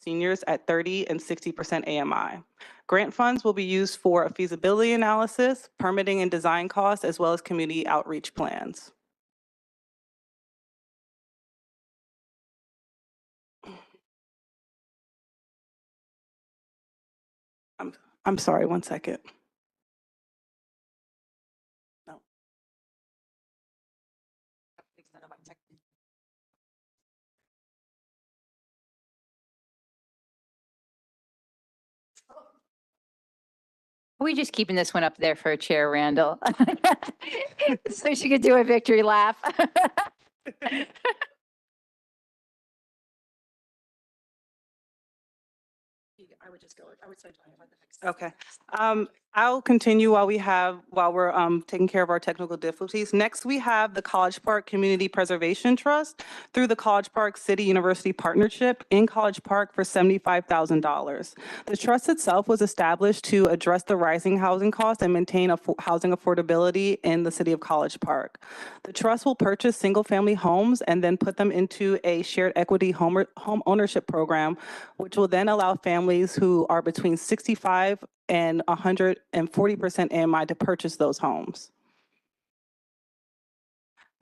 seniors at 30 and 60% AMI. Grant funds will be used for a feasibility analysis, permitting and design costs, as well as community outreach plans. I'm sorry, one second. No. We just keeping this one up there for Chair Randall. So she could do a victory laugh. Okay. I'll continue while we're taking care of our technical difficulties. Next, we have the College Park Community Preservation Trust through the College Park City University Partnership in College Park for $75,000. The trust itself was established to address the rising housing costs and maintain housing affordability in the city of College Park. The trust will purchase single-family homes and then put them into a shared equity home ownership program, which will then allow families who are between 65 and 140% AMI to purchase those homes.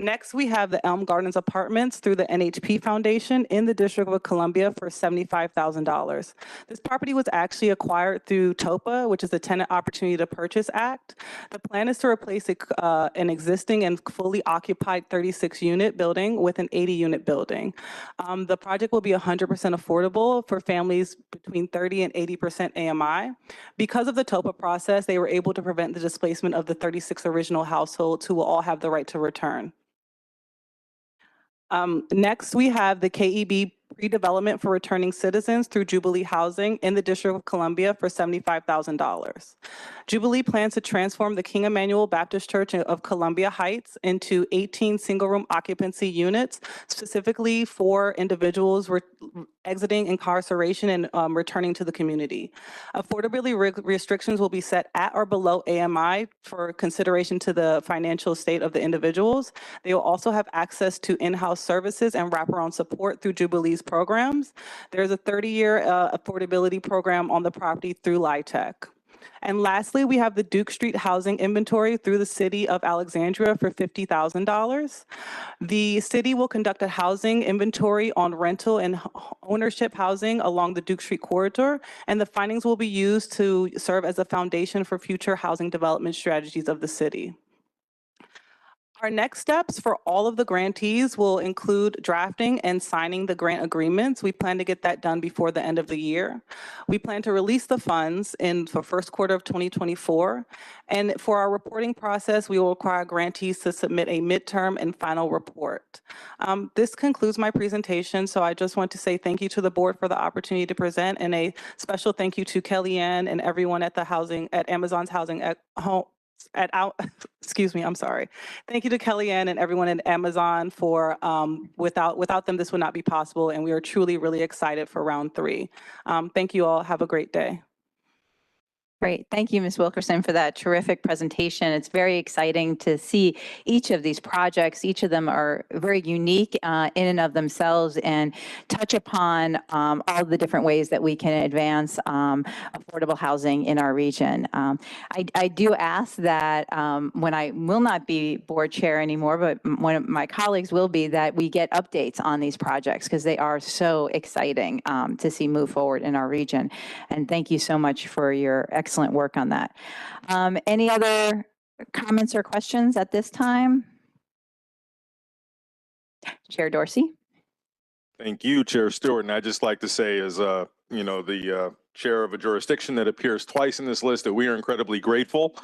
Next, we have the Elm Gardens Apartments through the NHP Foundation in the District of Columbia for $75,000. This property was actually acquired through TOPA, which is the Tenant Opportunity to Purchase Act. The plan is to replace an existing and fully occupied 36-unit building with an 80-unit building. The project will be 100% affordable for families between 30 and 80% AMI. Because of the TOPA process, they were able to prevent the displacement of the 36 original households who will all have the right to return. Next, we have the KEB pre-development for returning citizens through Jubilee Housing in the District of Columbia for $75,000. Jubilee plans to transform the King Emmanuel Baptist Church of Columbia Heights into 18 single-room occupancy units, specifically for individuals exiting incarceration and returning to the community. Affordability restrictions will be set at or below AMI for consideration to the financial state of the individuals. They will also have access to in-house services and wraparound support through Jubilee's programs. There's a 30-year affordability program on the property through LIHTC. And lastly, we have the Duke Street Housing Inventory through the City of Alexandria for $50,000. The city will conduct a housing inventory on rental and ownership housing along the Duke Street corridor, and the findings will be used to serve as a foundation for future housing development strategies of the city. Our next steps for all of the grantees will include drafting and signing the grant agreements. We plan to get that done before the end of the year. We plan to release the funds in the first quarter of 2024. And for our reporting process, we will require grantees to submit a midterm and final report. This concludes my presentation. So I just want to say thank you to the board for the opportunity to present, and a special thank you to Kellyanne and everyone at Amazon's Housing at Home. Excuse me, I'm sorry. Thank you to Kellyanne and everyone at Amazon for, without them, this would not be possible. And we are truly really excited for round 3. Thank you all. Have a great day. Great. Thank you, Ms. Wilkerson, for that terrific presentation. It's very exciting to see each of these projects. Each of them are very unique in and of themselves and touch upon all the different ways that we can advance affordable housing in our region. I do ask that when I will not be board chair anymore, but one of my colleagues will be, that we get updates on these projects because they are so exciting to see move forward in our region. And thank you so much for your excellent work on that. Any other comments or questions at this time? Chair Dorsey. Thank you, Chair Stewart. And I'd just like to say, as the chair of a jurisdiction that appears twice in this list, that we are incredibly grateful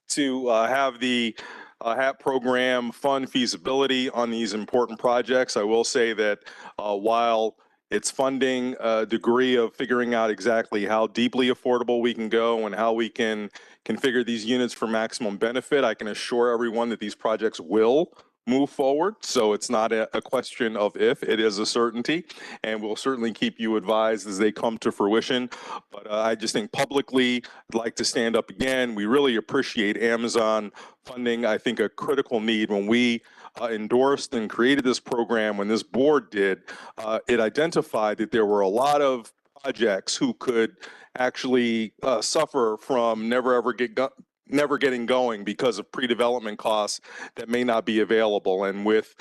to have the HAP program fund feasibility on these important projects. I will say that while it's funding a degree of figuring out exactly how deeply affordable we can go and how we can configure these units for maximum benefit, I can assure everyone that these projects will move forward. So it's not a question of if, it is a certainty, and we'll certainly keep you advised as they come to fruition. But I just think publicly, I'd like to stand up again. We really appreciate Amazon funding, I think, a critical need. When we endorsed and created this program, when this board did, it identified that there were a lot of projects who could actually suffer from never getting going because of pre-development costs that may not be available. And with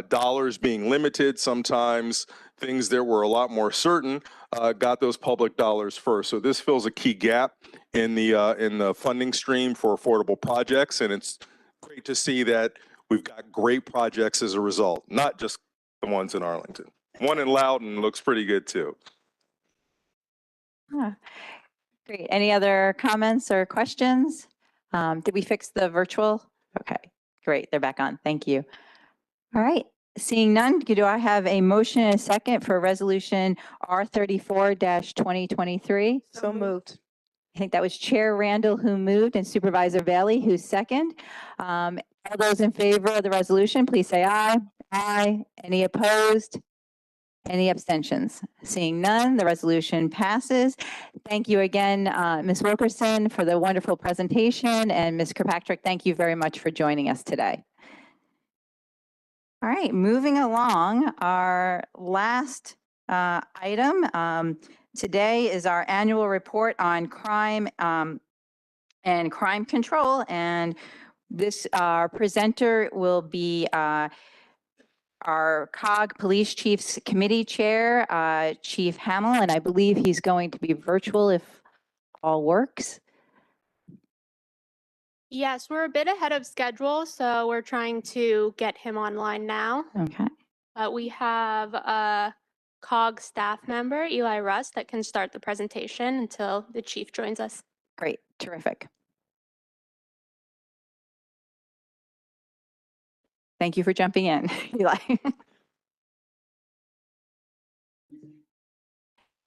dollars being limited, sometimes things that were a lot more certain got those public dollars first. So this fills a key gap in the funding stream for affordable projects, and it's great to see that we've got great projects as a result, not just the ones in Arlington. One in Loudoun looks pretty good too. Great. Any other comments or questions? Did we fix the virtual? Okay, great. They're back on. Thank you. All right. Seeing none, do I have a motion and a second for resolution R34-2023? So moved. I think that was Chair Randall who moved and Supervisor Bailey who second. All those in favor of the resolution, please say aye. Aye. Any opposed? Any abstentions? Seeing none, the resolution passes. Thank you again, Ms. Wilkerson, for the wonderful presentation, and Ms. Kirkpatrick, thank you very much for joining us today. All right, moving along, our last item today is our annual report on crime and crime control, and this our presenter will be our COG Police Chiefs Committee Chair, Chief Hamill, and I believe he's going to be virtual if all works. Yes, we're a bit ahead of schedule, so we're trying to get him online now. Okay. We have a COG staff member, Eli Russ, that can start the presentation until the chief joins us. Great, terrific. Thank you for jumping in, Eli.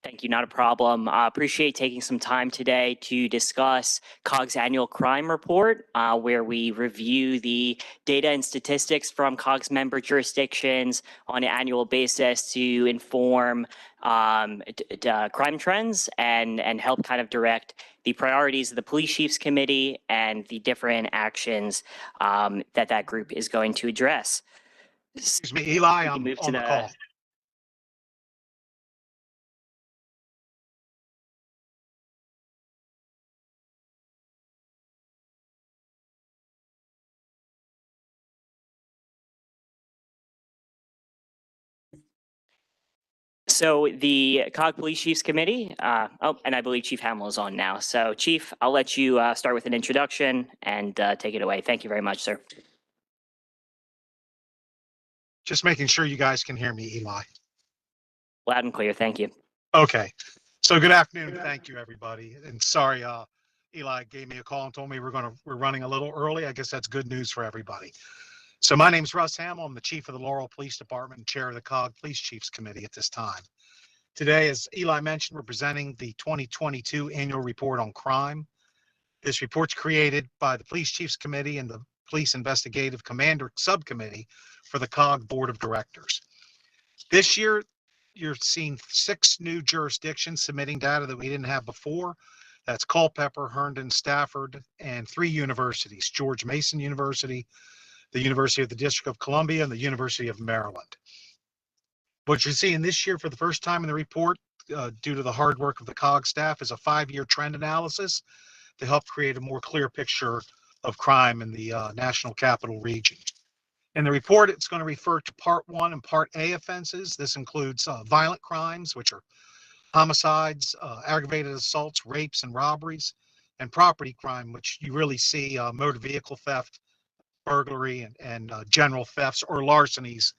Thank you, not a problem. Appreciate taking some time today to discuss COG's annual crime report, where we review the data and statistics from COG's member jurisdictions on an annual basis to inform crime trends and help kind of direct the priorities of the Police Chiefs Committee and the different actions that group is going to address. Excuse me, Eli, I'm on the call. So the COG Police Chiefs Committee, and I believe Chief Hamill is on now. So Chief, I'll let you start with an introduction and take it away. Thank you very much, sir. Just making sure you guys can hear me, Eli. Loud and clear, thank you. Okay, so good afternoon, thank you, everybody. And sorry, Eli gave me a call and told me we're running a little early. I guess that's good news for everybody. So my name's Russ Hamill. I'm the chief of the Laurel Police Department and chair of the COG Police Chiefs Committee at this time. Today, as Eli mentioned, we're presenting the 2022 annual report on crime. This report's created by the Police Chiefs Committee and the Police Investigative Commander Subcommittee for the COG Board of Directors. This year, you're seeing 6 new jurisdictions submitting data that we didn't have before. That's Culpeper, Herndon, Stafford, and 3 universities, George Mason University, the University of the District of Columbia, and the University of Maryland. What you're seeing this year for the first time in the report, due to the hard work of the COG staff, is a 5-year trend analysis to help create a more clear picture of crime in the National Capital Region. In the report, it's going to refer to Part 1 and Part A offenses. This includes violent crimes, which are homicides, aggravated assaults, rapes, and robberies, and property crime, which you really see motor vehicle theft, burglary, and general thefts or larcenies,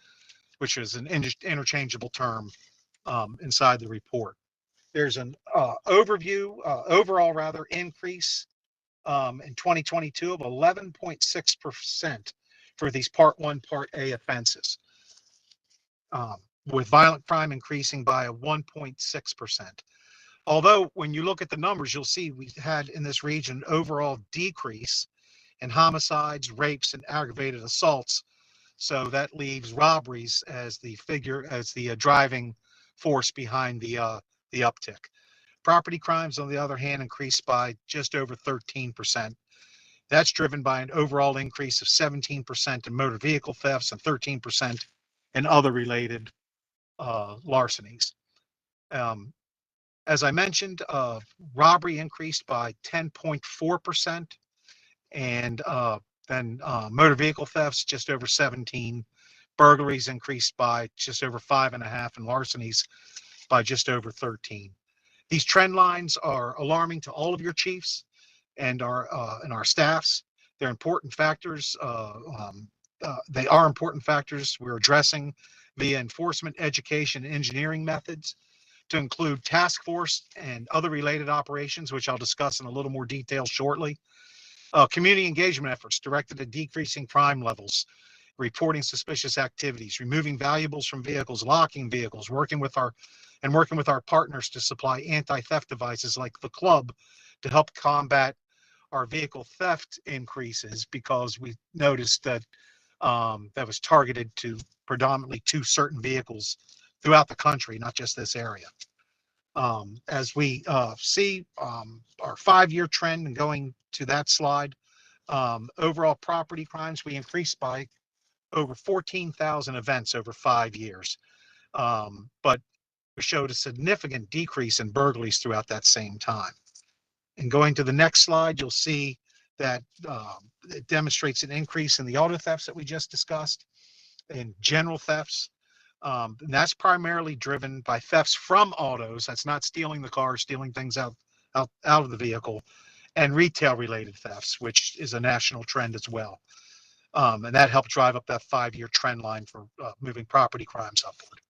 which is an interchangeable term inside the report. There's an overall increase in 2022 of 11.6% for these Part 1, Part A offenses, with violent crime increasing by a 1.6%. Although when you look at the numbers, you'll see we had in this region overall decrease in homicides, rapes, and aggravated assaults. So that leaves robberies as the driving force behind the uptick. Property crimes, on the other hand, increased by just over 13%. That's driven by an overall increase of 17% in motor vehicle thefts and 13% in other related larcenies. As I mentioned, robbery increased by 10.4%, and then motor vehicle thefts just over 17, burglaries increased by just over 5.5, and larcenies by just over 13. These trend lines are alarming to all of your chiefs and our staffs. They're important factors. They are important factors we're addressing via enforcement, education, and engineering methods, to include task force and other related operations, which I'll discuss in a little more detail shortly. Community engagement efforts directed at decreasing crime levels, reporting suspicious activities, removing valuables from vehicles, locking vehicles, working with our partners to supply anti-theft devices like the club to help combat our vehicle theft increases, because we noticed that that was targeted to predominantly to certain vehicles throughout the country, not just this area. As we see our 5-year trend, and going to that slide, overall property crimes, we increased by over 14,000 events over 5 years. But we showed a significant decrease in burglaries throughout that same time. And going to the next slide, you'll see that it demonstrates an increase in the auto thefts that we just discussed, and general thefts. And that's primarily driven by thefts from autos. That's not stealing the car, stealing things out of the vehicle, and retail related thefts, which is a national trend as well. And that helped drive up that 5-year trend line for moving property crimes upward.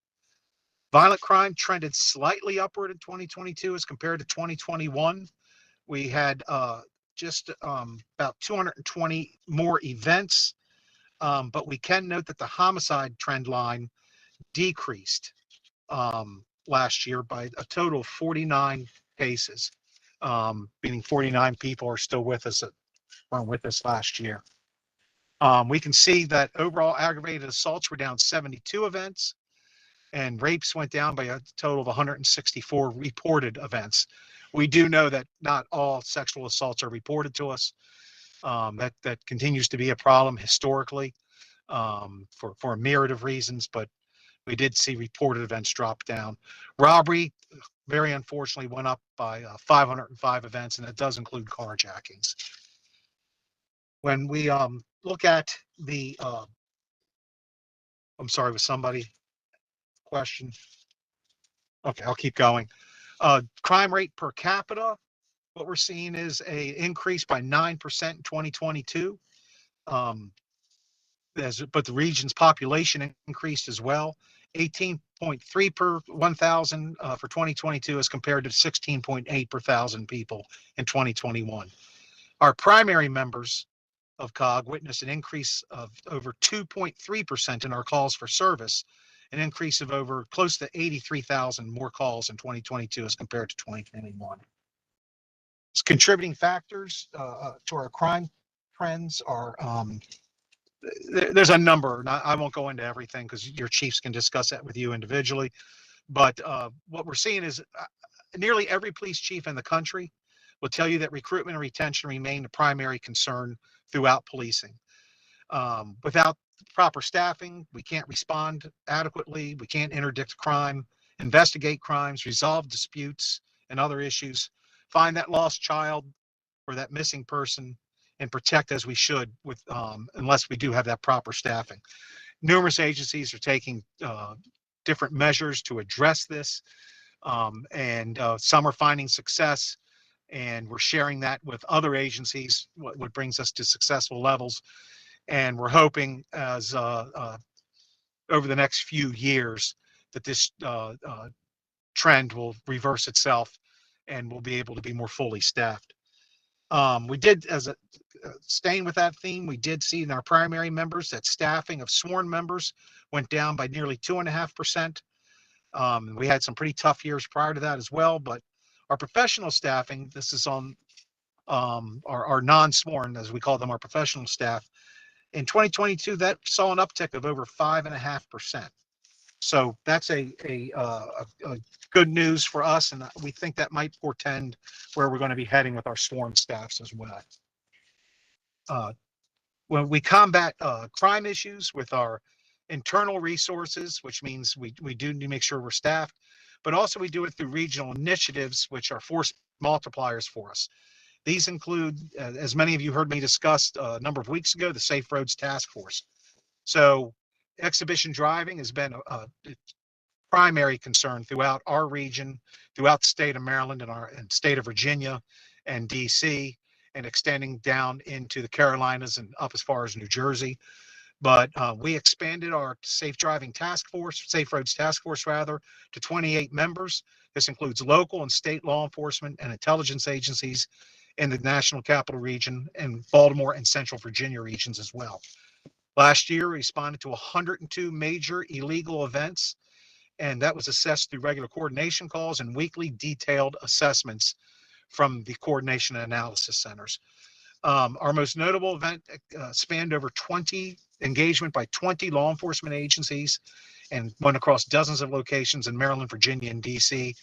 Violent crime trended slightly upward in 2022 as compared to 2021. We had just about 220 more events, but we can note that the homicide trend line decreased last year by a total of 49 cases, meaning 49 people are still with us weren't with us last year. We can see that overall aggravated assaults were down 72 events, and rapes went down by a total of 164 reported events. We do know that not all sexual assaults are reported to us. That continues to be a problem historically, for a myriad of reasons, but we did see reported events drop down. Robbery, very unfortunately, went up by 505 events, and it does include carjackings. When we look at the, I'm sorry, was somebody question? Okay, I'll keep going. Crime rate per capita, what we're seeing is a increase by 9% in 2022. But the region's population increased as well, 18.3 per 1,000 for 2022 as compared to 16.8 per 1,000 people in 2021. Our primary members of COG witnessed an increase of over 2.3% in our calls for service, an increase of over close to 83,000 more calls in 2022 as compared to 2021. Contributing factors to our crime trends are, there's a number. I won't go into everything because your chiefs can discuss that with you individually. But what we're seeing is nearly every police chief in the country will tell you that recruitment and retention remain the primary concern throughout policing. Without proper staffing, we can't respond adequately. We can't interdict crime, investigate crimes, resolve disputes and other issues, find that lost child or that missing person, and protect as we should with unless we do have that proper staffing. Numerous agencies are taking different measures to address this, and some are finding success, and we're sharing that with other agencies, what brings us to successful levels. And we're hoping as over the next few years that this trend will reverse itself and we'll be able to be more fully staffed. We did, staying with that theme, we did see in our primary members that staffing of sworn members went down by nearly 2.5%. We had some pretty tough years prior to that as well, but our professional staffing, this is on our non-sworn, as we call them, our professional staff. In 2022, that saw an uptick of over 5.5%. So that's a good news for us, and we think that might portend where we're going to be heading with our sworn staffs as well. When we combat crime issues with our internal resources, which means we do need to make sure we're staffed, but also we do it through regional initiatives, which are force multipliers for us. These include, as many of you heard me discuss a number of weeks ago, the Safe Roads Task Force. So exhibition driving has been a primary concern throughout our region, throughout the state of Maryland and state of Virginia and DC, and extending down into the Carolinas and up as far as New Jersey. But we expanded our Safe Roads Task Force rather, to 28 members. This includes local and state law enforcement and intelligence agencies in the National Capital Region and Baltimore and Central Virginia regions as well. Last year, we responded to 102 major illegal events, and that was assessed through regular coordination calls and weekly detailed assessments from the coordination and analysis centers. Our most notable event spanned over 20 engagement by 20 law enforcement agencies and went across dozens of locations in Maryland, Virginia, and DC.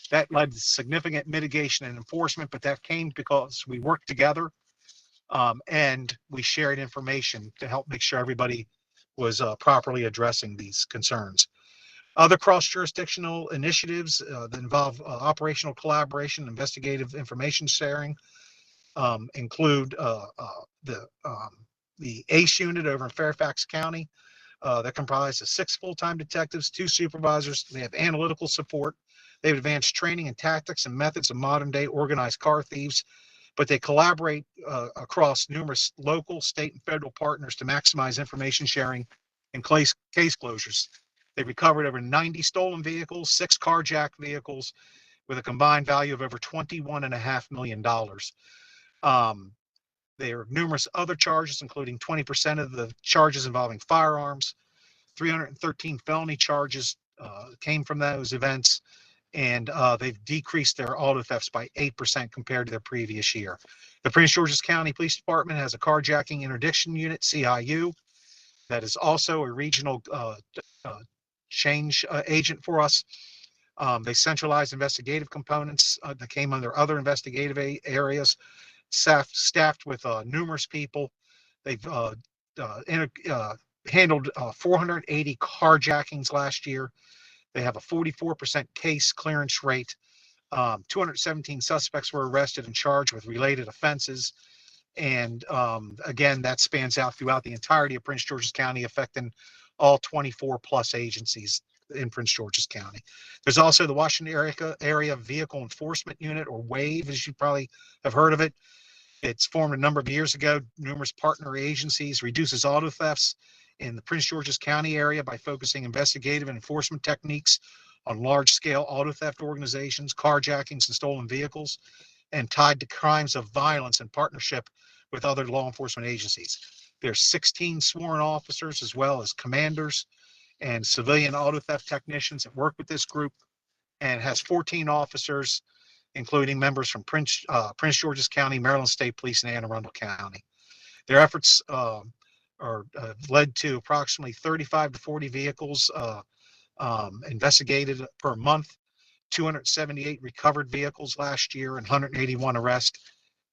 That led to significant mitigation and enforcement, but that came because we worked together and we shared information to help make sure everybody was properly addressing these concerns. Other cross-jurisdictional initiatives that involve operational collaboration, investigative information sharing, include the ACE unit over in Fairfax County that comprises 6 full-time detectives, 2 supervisors. They have analytical support. They have advanced training and tactics and methods of modern-day organized car thieves, but they collaborate across numerous local, state, and federal partners to maximize information sharing and case closures. They recovered over 90 stolen vehicles, 6 carjacked vehicles, with a combined value of over $21.5 million. There are numerous other charges, including 20% of the charges involving firearms. 313 felony charges came from those events, and they've decreased their auto thefts by 8% compared to their previous year. The Prince George's County Police Department has a carjacking interdiction unit, CIU, that is also a regional change agent for us. They centralized investigative components that came under other investigative areas, staffed with numerous people. They've handled 480 carjackings last year. They have a 44% case clearance rate. 217 suspects were arrested and charged with related offenses. And again, that spans out throughout the entirety of Prince George's County, affecting all 24 plus agencies in Prince George's County. There's also the Washington Area Vehicle Enforcement Unit, or WAVE, as you probably have heard of it. It's formed a number of years ago. Numerous partner agencies, reduces auto thefts in the Prince George's County area by focusing investigative and enforcement techniques on large-scale auto theft organizations, carjackings, and stolen vehicles, and tied to crimes of violence in partnership with other law enforcement agencies. There's 16 sworn officers as well as commanders and civilian auto theft technicians that work with this group, and has 14 officers, including members from Prince George's County, Maryland State Police, and Anne Arundel County. Their efforts led to approximately 35 to 40 vehicles investigated per month, 278 recovered vehicles last year, and 181 arrests.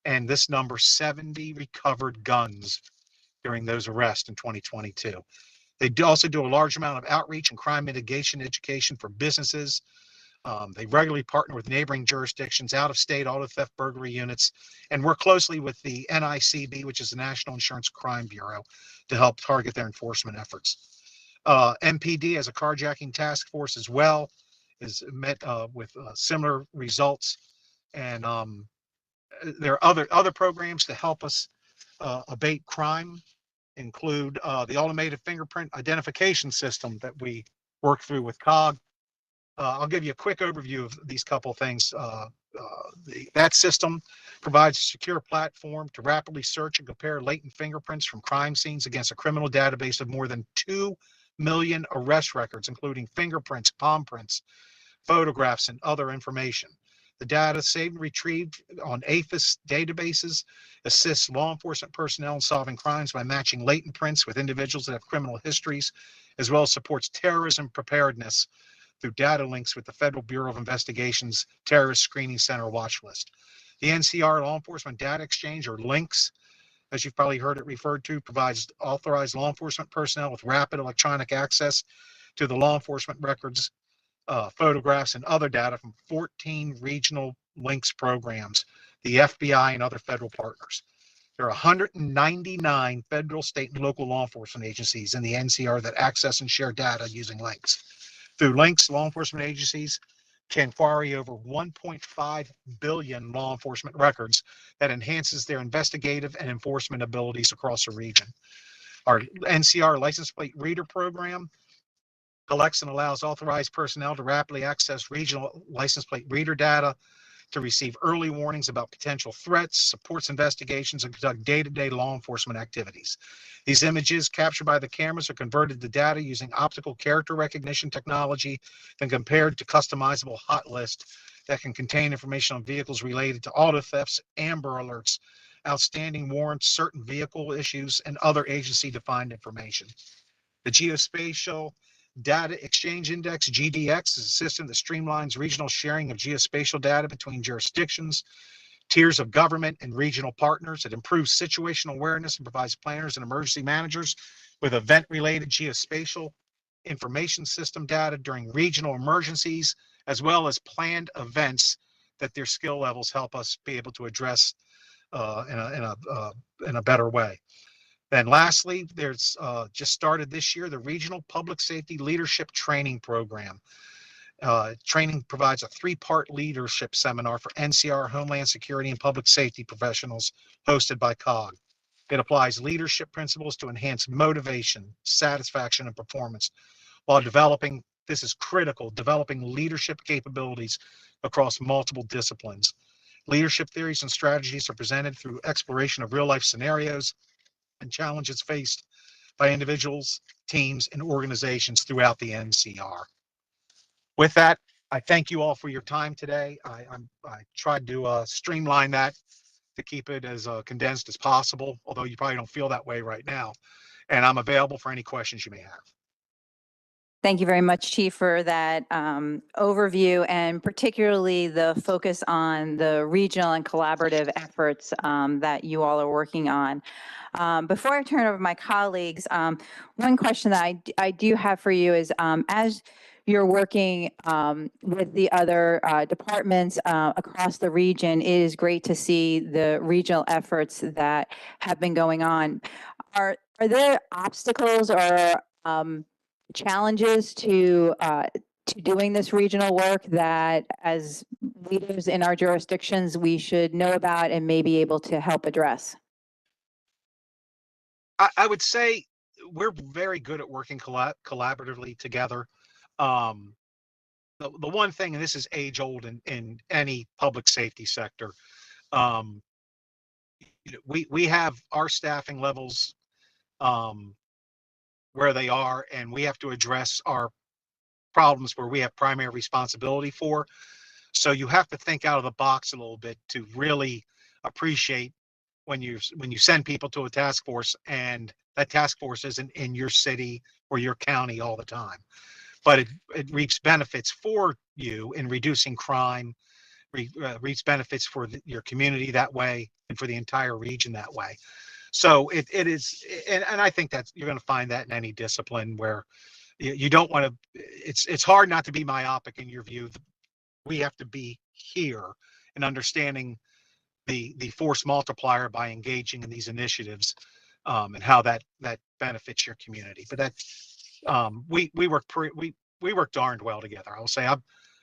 And this number, 70 recovered guns during those arrests in 2022. They also do a large amount of outreach and crime mitigation education for businesses. They regularly partner with neighboring jurisdictions, out-of-state auto theft burglary units, and work closely with the NICB, which is the National Insurance Crime Bureau, to help target their enforcement efforts. MPD has a carjacking task force as well, is met with similar results. And there are other programs to help us abate crime, include the automated fingerprint identification system that we work through with COG. I'll give you a quick overview of these couple things. That system provides a secure platform to rapidly search and compare latent fingerprints from crime scenes against a criminal database of more than 2 million arrest records, including fingerprints, palm prints, photographs, and other information. The data saved and retrieved on APHIS databases assists law enforcement personnel in solving crimes by matching latent prints with individuals that have criminal histories, as well as supports terrorism preparedness through data links with the Federal Bureau of Investigation's Terrorist Screening Center watch list. The NCR Law Enforcement Data Exchange, or LINKS, as you've probably heard it referred to, provides authorized law enforcement personnel with rapid electronic access to the law enforcement records, photographs, and other data from 14 regional LINKS programs, the FBI, and other federal partners. There are 199 federal, state, and local law enforcement agencies in the NCR that access and share data using LINKS. Through LINKS, law enforcement agencies can query over 1.5 billion law enforcement records that enhances their investigative and enforcement abilities across the region. Our NCR license plate reader program collects and allows authorized personnel to rapidly access regional license plate reader data to receive early warnings about potential threats, supports investigations, and conduct day-to-day law enforcement activities. These images captured by the cameras are converted to data using optical character recognition technology, then compared to customizable hot list that can contain information on vehicles related to auto thefts, Amber Alerts, outstanding warrants, certain vehicle issues, and other agency-defined information. The Geospatial Data Exchange Index, GDX, is a system that streamlines regional sharing of geospatial data between jurisdictions, tiers of government, and regional partners. It improves situational awareness and provides planners and emergency managers with event-related geospatial information system data during regional emergencies, as well as planned events that their skill levels help us be able to address in a better way. Then lastly, there's just started this year, the Regional Public Safety Leadership Training Program. Training provides a 3-part leadership seminar for NCR, Homeland Security, and public safety professionals hosted by COG. It applies leadership principles to enhance motivation, satisfaction, and performance while developing, this is critical, developing leadership capabilities across multiple disciplines. Leadership theories and strategies are presented through exploration of real-life scenarios and challenges faced by individuals, teams, and organizations throughout the NCR. With that, I thank you all for your time today. I tried to streamline that to keep it as condensed as possible, although you probably don't feel that way right now. And I'm available for any questions you may have. Thank you very much, Chief, for that overview, and particularly the focus on the regional and collaborative efforts that you all are working on. Before I turn it over to my colleagues, one question that I do have for you is, as you're working with the other departments across the region, it is great to see the regional efforts that have been going on. Are there obstacles or challenges to doing this regional work that as leaders in our jurisdictions we should know about and may be able to help address? I would say we're very good at working collaboratively together. The one thing, and this is age old in any public safety sector, we have our staffing levels where they are, and we have to address our problems where we have primary responsibility for. So you have to think out of the box a little bit to really appreciate when you send people to a task force and that task force isn't in your city or your county all the time, but it reaps benefits for you in reducing crime, reaps benefits for your community that way and for the entire region that way. So it is, and I think that you're going to find that in any discipline where you don't want to, it's hard not to be myopic in your view. We have to be here and understanding the force multiplier by engaging in these initiatives, and how that benefits your community. But that we work darned well together. I will say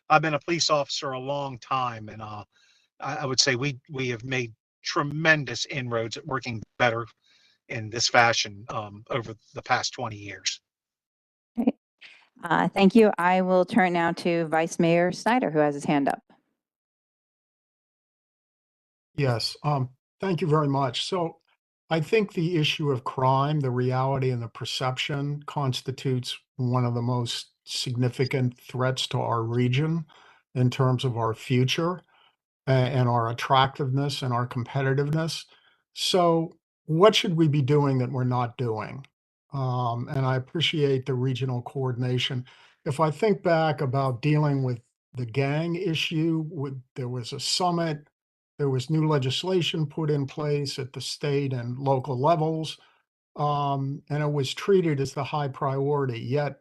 I've been a police officer a long time, and I would say we have made tremendous inroads at working better in this fashion over the past 20 years. Thank you. I will turn now to Vice Mayor Snyder, who has his hand up. Yes, thank you very much. So I think the issue of crime, the reality and the perception constitutes one of the most significant threats to our region in terms of our future and our attractiveness and our competitiveness. So what should we be doing that we're not doing? And I appreciate the regional coordination. If I think back about dealing with the gang issue, there was a summit, there was new legislation put in place at the state and local levels, and it was treated as the high priority. Yet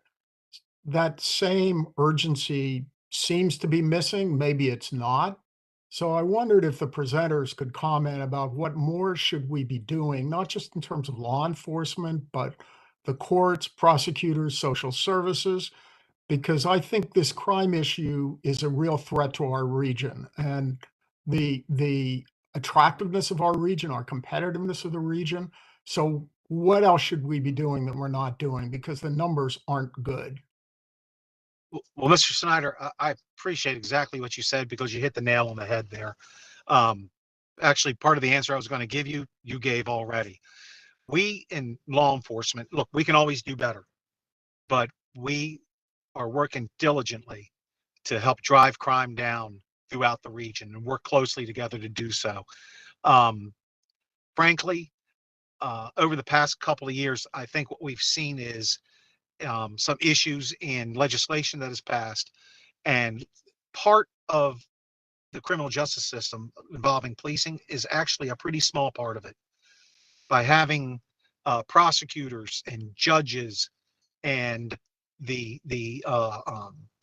that same urgency seems to be missing. Maybe it's not. So I wondered if the presenters could comment about what more should we be doing, not just in terms of law enforcement, but the courts, prosecutors, social services, because I think this crime issue is a real threat to our region and the attractiveness of our region, our competitiveness of the region. So what else should we be doing that we're not doing? Because the numbers aren't good. Well, Mr. Snyder, I appreciate exactly what you said because you hit the nail on the head there. Actually, part of the answer I was going to give you, you gave already. We in law enforcement, look, we can always do better, but we are working diligently to help drive crime down throughout the region and work closely together to do so. Frankly, over the past couple of years, I think what we've seen is some issues in legislation that has passed, and part of the criminal justice system involving policing is actually a pretty small part of it. By having prosecutors and judges and the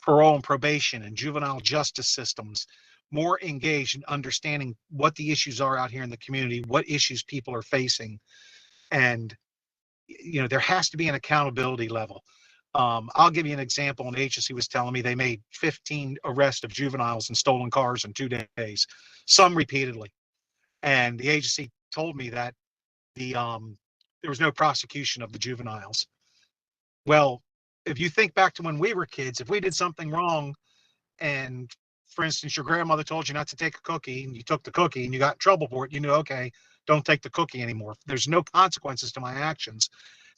parole and probation and juvenile justice systems more engaged in understanding what the issues are out here in the community, what issues people are facing, and there has to be an accountability level. I'll give you an example. An agency was telling me they made 15 arrests of juveniles and stolen cars in 2 days, some repeatedly. And the agency told me that there was no prosecution of the juveniles. Well, if you think back to when we were kids, if we did something wrong and, for instance, your grandmother told you not to take a cookie and you took the cookie and you got in trouble for it, you knew, okay, don't take the cookie anymore. There's no consequences to my actions.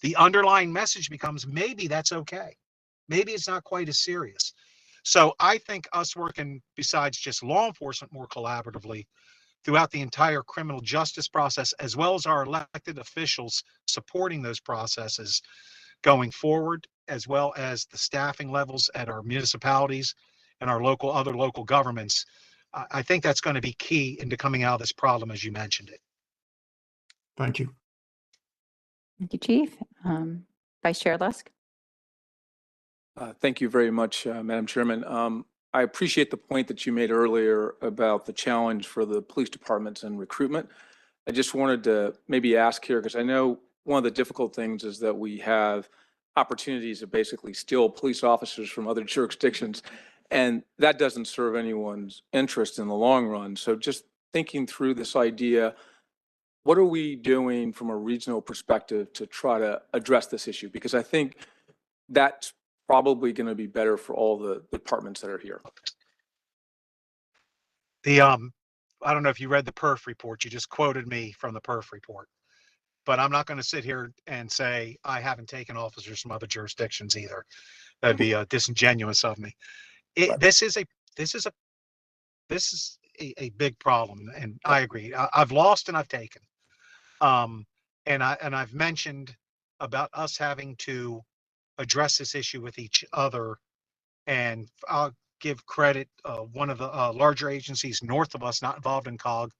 The underlying message becomes maybe that's okay. Maybe it's not quite as serious. So I think us working besides just law enforcement more collaboratively throughout the entire criminal justice process, as well as our elected officials supporting those processes going forward, as well as the staffing levels at our municipalities and our other local governments, I think that's going to be key into coming out of this problem, as you mentioned it. Thank you. Thank you, Chief. Vice Chair Lusk. Thank you very much, Madam Chairman. I appreciate the point that you made earlier about the challenge for the police departments and recruitment. I just wanted to maybe ask here, because I know one of the difficult things is that we have opportunities to basically steal police officers from other jurisdictions, and that doesn't serve anyone's interest in the long run. So just thinking through this idea, what are we doing from a regional perspective to try to address this issue? Because I think that's probably going to be better for all the departments that are here. I don't know if you read the PERF report. You just quoted me from the PERF report, but I'm not going to sit here and say I haven't taken officers from other jurisdictions either. That'd be disingenuous of me. This is a big problem, and I agree. I've lost and I've taken, and I've mentioned about us having to address this issue with each other. And I'll give credit, one of the larger agencies north of us, not involved in COG,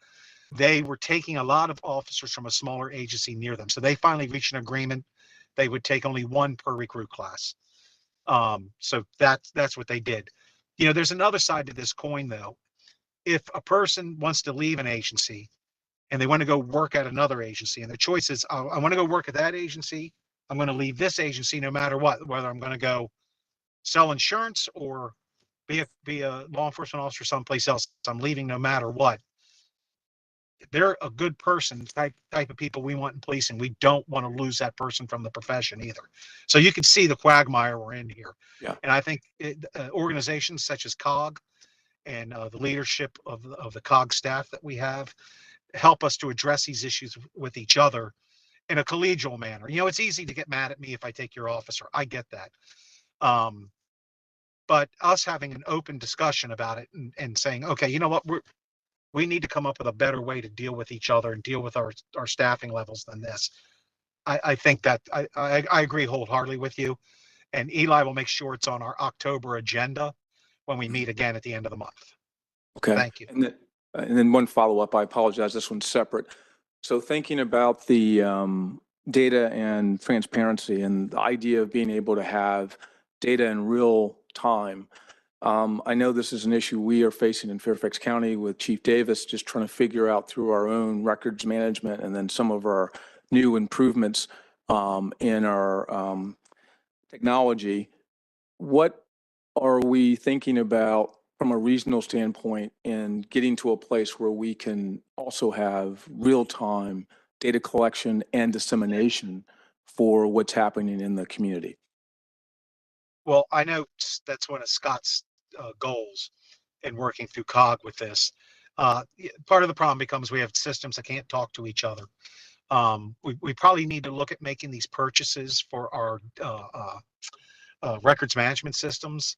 they were taking a lot of officers from a smaller agency near them. So they finally reached an agreement. They would take only one per recruit class. So that's what they did. There's another side to this coin, though. If a person wants to leave an agency and they want to go work at another agency, and the choice is, I want to go work at that agency, I'm going to leave this agency no matter what, whether I'm going to go sell insurance or be a law enforcement officer someplace else. I'm leaving no matter what. they're a good person type of people we want in policing. We don't want to lose that person from the profession either. So you can see the quagmire we're in here. Yeah. And I think organizations such as COG and the leadership of the COG staff that we have help us to address these issues with each other in a collegial manner. You know, it's easy to get mad at me if I take your officer. I get that. But us having an open discussion about it and saying, okay, you know what, we need to come up with a better way to deal with each other and deal with our staffing levels than this. I think that I agree wholeheartedly with you. And Eli will make sure it's on our October agenda when we meet again at the end of the month. Okay. Thank you. And then one follow-up, I apologize, this one's separate. So thinking about the data and transparency and the idea of being able to have data in real time, I know this is an issue we are facing in Fairfax County with Chief Davis, just trying to figure out through our own records management and then some of our new improvements in our technology. What are we thinking about from a regional standpoint in getting to a place where we can also have real-time data collection and dissemination for what's happening in the community? Well, I know that's one of Scott's goals in working through COG with this. Part of the problem becomes we have systems that can't talk to each other. We probably need to look at making these purchases for our records management systems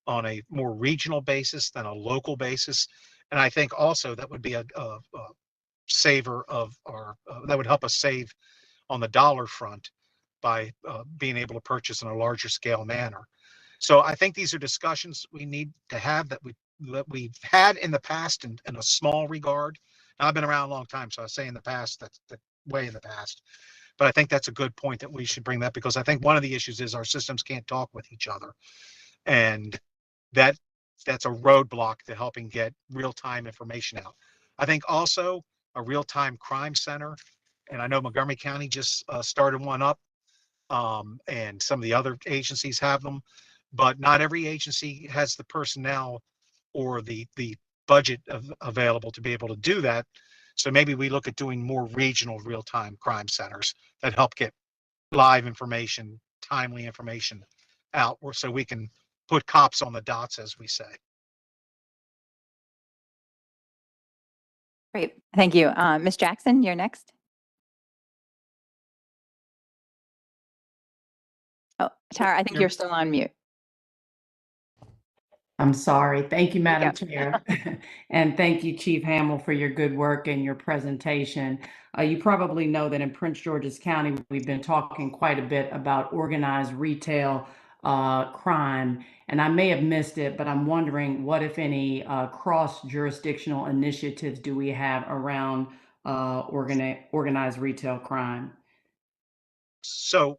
on a more regional basis than a local basis. And I think also that would be a saver of our, that would help us save on the dollar front by being able to purchase in a larger scale manner. So I think these are discussions we need to have that we've had in the past in a small regard. Now, I've been around a long time, so I say in the past, that's way in the past. But I think that's a good point that we should bring that, because I think one of the issues is our systems can't talk with each other. And that's a roadblock to helping get real-time information out. I think also a real-time crime center, and I know Montgomery County just started one up, and some of the other agencies have them, but not every agency has the personnel or the budget available to be able to do that. So maybe we look at doing more regional real-time crime centers that help get live information, timely information out, or so we can put cops on the dots, as we say. Great, thank you. Ms. Jackson, you're next. Oh, Tara, I think you're still on mute. I'm sorry. Thank you, Madam There Chair. And thank you, Chief Hamill, for your good work and your presentation. You probably know that in Prince George's County, we've been talking quite a bit about organized retail crime. And I may have missed it, but I'm wondering what, if any, cross-jurisdictional initiatives do we have around organized retail crime? So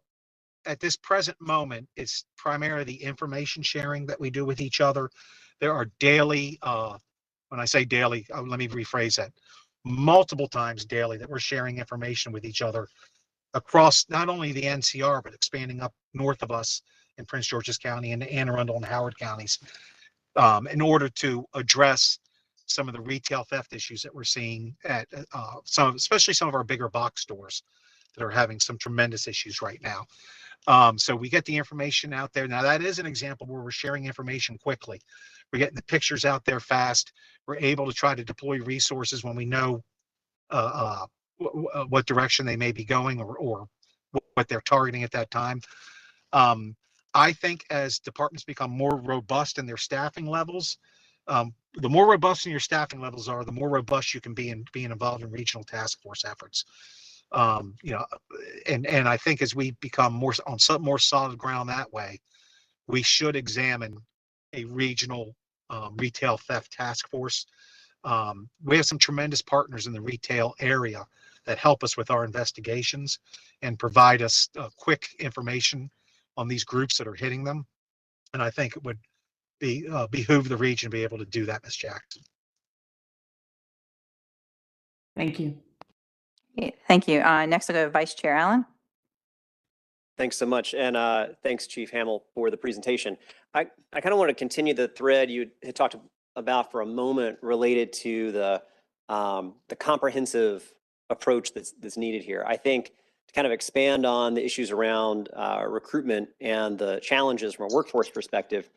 at this present moment, it's primarily the information sharing that we do with each other. There are daily, when I say daily, let me rephrase that, multiple times daily that we're sharing information with each other across not only the NCR, but expanding up north of us in Prince George's County and Anne Arundel and Howard counties, in order to address some of the retail theft issues that we're seeing at especially some of our bigger box stores that are having some tremendous issues right now. So we get the information out there. Now, that is an example where we're sharing information quickly. We're getting the pictures out there fast. We're able to try to deploy resources when we know what direction they may be going, or what they're targeting at that time. I think as departments become more robust in their staffing levels, the more robust in your staffing levels are, the more robust you can be in being involved in regional task force efforts. You know, and I think as we become more on some more solid ground that way, we should examine a regional retail theft task force. We have some tremendous partners in the retail area that help us with our investigations and provide us quick information on these groups that are hitting them. And I think it would behoove the region to be able to do that, Ms. Jackson. Thank you. Okay, thank you. Next, I'll go to Vice Chair Allen. Thanks so much. And thanks, Chief Hamill, for the presentation. I kind of want to continue the thread you had talked about for a moment related to the the comprehensive approach that's needed here. I think to kind of expand on the issues around recruitment and the challenges from a workforce perspective,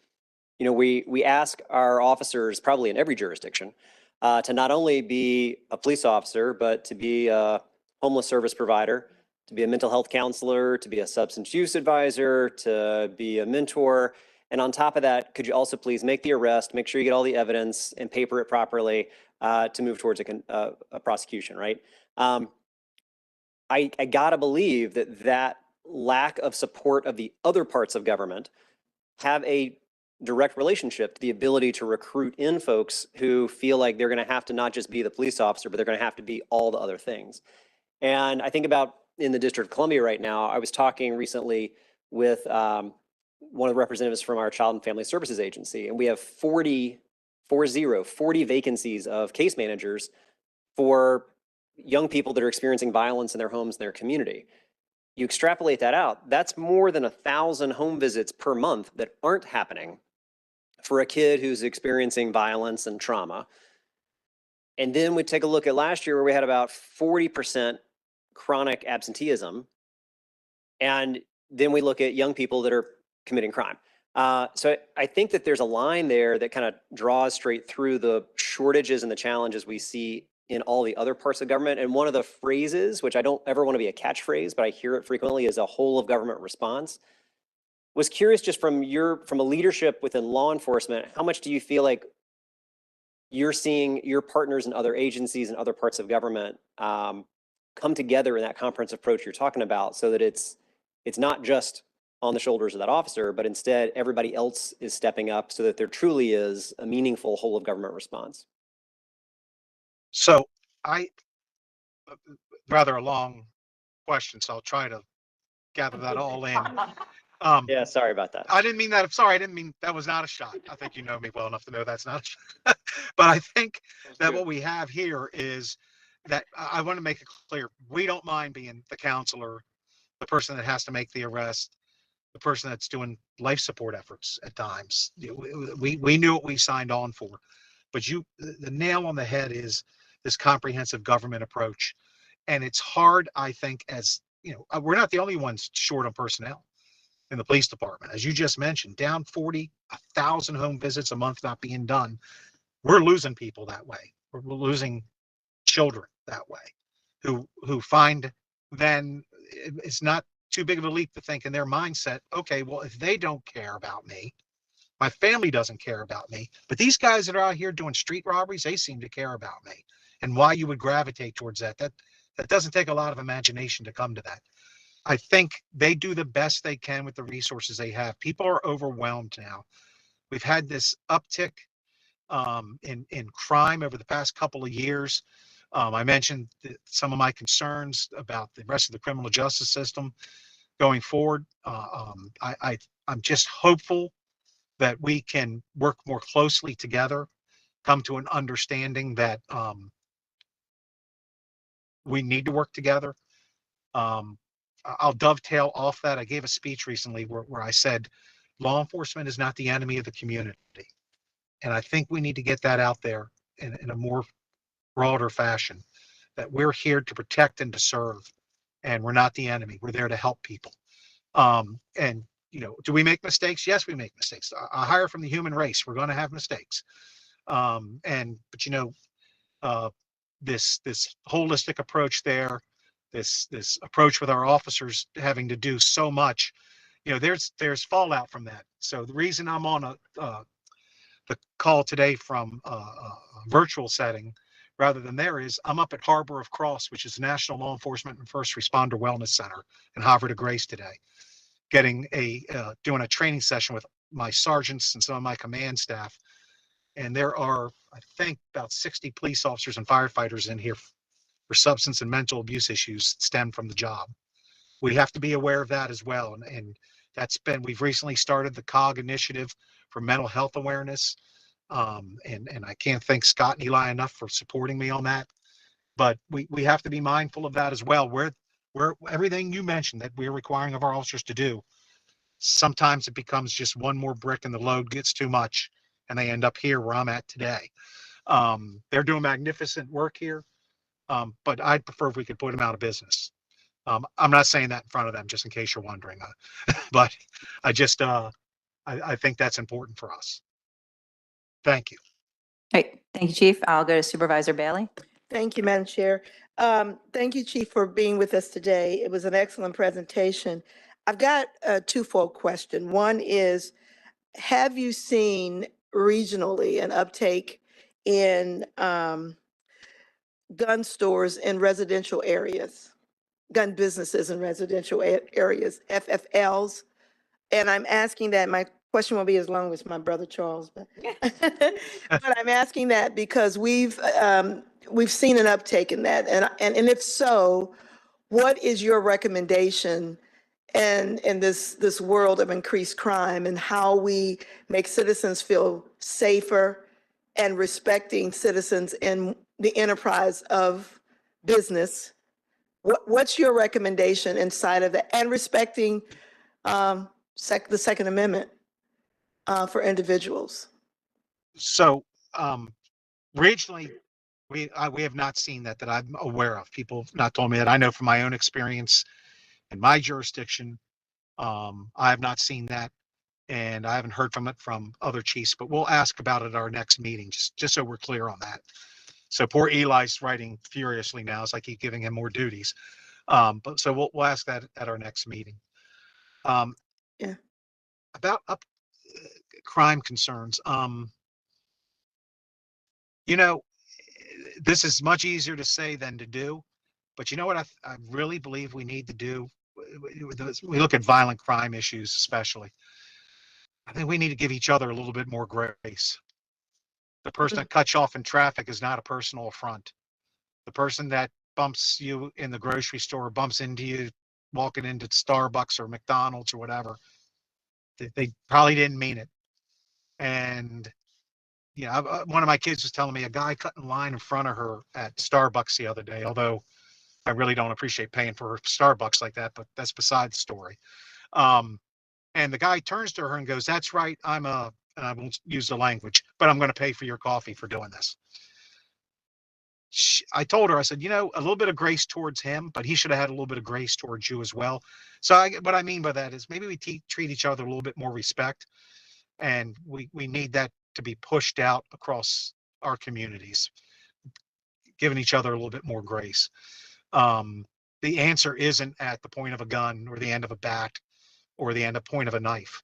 you know, we ask our officers, probably in every jurisdiction, to not only be a police officer, but to be a homeless service provider, to be a mental health counselor, to be a substance use advisor, to be a mentor. And on top of that, could you also please make the arrest, make sure you get all the evidence and paper it properly to move towards a prosecution, right? I gotta believe that lack of support of the other parts of government have a direct relationship to the ability to recruit in folks who feel like they're going to have to not just be the police officer, but they're going to have to be all the other things. And I think about in the District of Columbia right now, I was talking recently with one of the representatives from our Child and Family Services Agency, and we have 40 vacancies of case managers for young people that are experiencing violence in their homes and their community. You extrapolate that out, that's more than 1,000 home visits per month that aren't happening for a kid who's experiencing violence and trauma. And then we take a look at last year where we had about 40% chronic absenteeism. And then we look at young people that are committing crime. So I think that there's a line there that kind of draws straight through the shortages and the challenges we see in all the other parts of government. And one of the phrases, which I don't ever want to be a catchphrase, but I hear it frequently, is a whole of government response. Was curious just from a leadership within law enforcement, how much do you feel like you're seeing your partners in other agencies and other parts of government come together in that comprehensive approach you're talking about, so that it's not just on the shoulders of that officer, but instead everybody else is stepping up so that there truly is a meaningful whole of government response? So rather a long question, so I'll try to gather that all in. Yeah, sorry about that. I didn't mean that. I'm sorry. I didn't mean that was not a shot. I think you know me well enough to know that's not a shot. But I think that what we have here is that I want to make it clear. We don't mind being the counselor, the person that has to make the arrest, the person that's doing life support efforts at times. We knew what we signed on for. But the nail on the head is this comprehensive government approach. And it's hard, I think, as you know, we're not the only ones short on personnel in the police department. As you just mentioned, down 1,000 home visits a month not being done. We're losing people that way. We're losing children that way who find then it's not too big of a leap to think in their mindset, okay, well, if they don't care about me, my family doesn't care about me, but these guys that are out here doing street robberies, they seem to care about me. And why you would gravitate towards that doesn't take a lot of imagination to come to that. I think they do the best they can with the resources they have. People are overwhelmed now. We've had this uptick in crime over the past couple of years. I mentioned some of my concerns about the rest of the criminal justice system going forward. I'm just hopeful that we can work more closely together, come to an understanding that we need to work together. I'll dovetail off that. I gave a speech recently where I said, law enforcement is not the enemy of the community. And I think we need to get that out there in a more broader fashion, that we're here to protect and to serve, and we're not the enemy. We're there to help people. And you know, do we make mistakes? Yes, we make mistakes. I hire from the human race. We're going to have mistakes. But you know, this holistic approach there, this approach with our officers having to do so much, you know, there's fallout from that. So the reason I'm on the call today from a virtual setting rather than there is I'm up at Harbor of Cross, which is the National Law Enforcement and First Responder Wellness Center in Havre de Grace today, getting doing a training session with my sergeants and some of my command staff. And there are, I think, about 60 police officers and firefighters in here for substance and mental abuse issues that stem from the job. We have to be aware of that as well. And we've recently started the COG initiative for mental health awareness. And I can't thank Scott and Eli enough for supporting me on that. But we have to be mindful of that as well. Where everything you mentioned that we're requiring of our officers to do, sometimes it becomes just one more brick and the load gets too much and they end up here where I'm at today. They're doing magnificent work here, but I'd prefer if we could put them out of business. I'm not saying that in front of them, just in case you're wondering, but I think that's important for us. Thank you. Great. Thank you, Chief. I'll go to Supervisor Bailey. Thank you, Madam Chair. Thank you, Chief, for being with us today. It was an excellent presentation. I've got a twofold question. One is, have you seen regionally an uptake in gun stores in residential areas, gun businesses in residential areas, FFLs? And I'm asking that, my question won't be as long as my brother Charles, but, but I'm asking that because we've seen an uptake in that. And if so, what is your recommendation in this world of increased crime and how we make citizens feel safer and respecting citizens in the enterprise of business? What's your recommendation inside of that, and respecting the Second Amendment for individuals? So regionally, we have not seen that I'm aware of. People have not told me that. I know from my own experience in my jurisdiction, I have not seen that, and I haven't heard from it from other chiefs. But we'll ask about it at our next meeting, just so we're clear on that. So poor Eli's writing furiously now as I keep giving him more duties. But so we'll ask that at our next meeting. Yeah. About crime concerns. You know, this is much easier to say than to do, but you know what I really believe we need to do? We look at violent crime issues, especially. I think we need to give each other a little bit more grace. The person that cuts you off in traffic is not a personal affront. The person that bumps you in the grocery store, bumps into you walking into Starbucks or McDonald's or whatever, they probably didn't mean it. And yeah, one of my kids was telling me a guy cut in line in front of her at Starbucks the other day, although I really don't appreciate paying for Starbucks like that, but that's beside the story. And the guy turns to her and goes, "That's right, and I won't use the language, but I'm going to pay for your coffee for doing this." I told her, I said, a little bit of grace towards him, but he should have had a little bit of grace towards you as well. So what I mean by that is maybe we treat each other a little bit more respect, and we need that to be pushed out across our communities, giving each other a little bit more grace. The answer isn't at the point of a gun or the end of a bat or the end of point of a knife.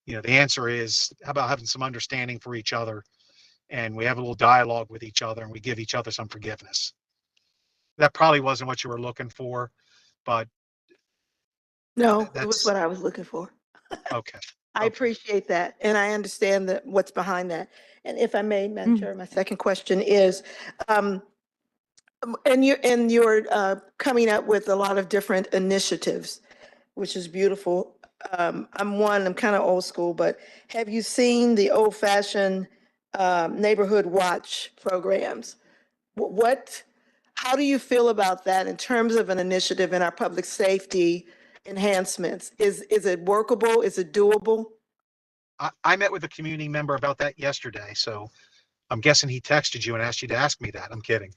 The answer is, how about having some understanding for each other, and we have a little dialogue with each other, and we give each other some forgiveness. That probably wasn't what you were looking for, but No, it was what I was looking for. Okay. I appreciate that, and I understand what's behind that. And if I may, Madam Chair, my second question is, and you're coming up with a lot of different initiatives, which is beautiful. I'm kind of old school, but have you seen the old-fashioned neighborhood watch programs? How do you feel about that in terms of an initiative in our public safety enhancements? Is it workable? Is it doable? I met with a community member about that yesterday, so I'm guessing he texted you and asked you to ask me that. I'm kidding.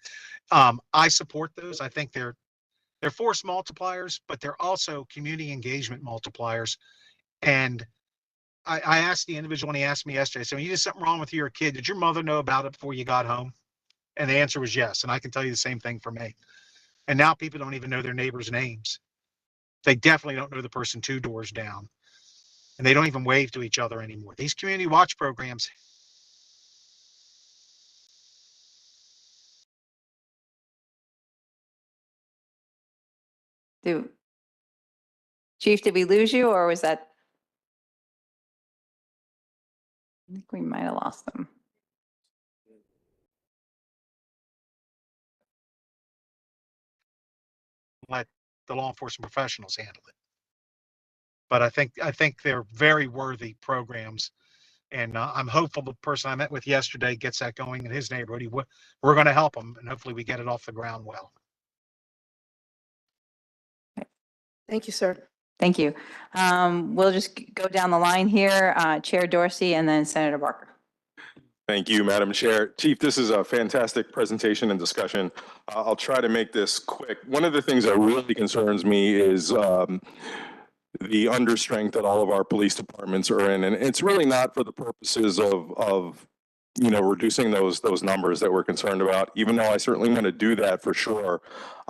I support those. I think they're force multipliers, but they're also community engagement multipliers. And I asked the individual when he asked me yesterday, so when you did something wrong with your kid, did your mother know about it before you got home? And the answer was yes. And I can tell you the same thing for me. And now people don't even know their neighbors' names. They definitely don't know the person 2 doors down. And they don't even wave to each other anymore. These community watch programs. Chief, did we lose you, or was that? I think we might have lost them. Let the law enforcement professionals handle it. But I think they're very worthy programs. And I'm hopeful the person I met with yesterday gets that going in his neighborhood. We're going to help him, and hopefully we get it off the ground well. Thank you, sir. Thank you. We'll just go down the line here. Chair Dorsey and then Senator Barker. Thank you, Madam Chair. Chief, this is a fantastic presentation and discussion. I'll try to make this quick. One of the things that really concerns me is the understrength that all of our police departments are in. And it's really not for the purposes of reducing those numbers that we're concerned about, even though I certainly want to do that for sure.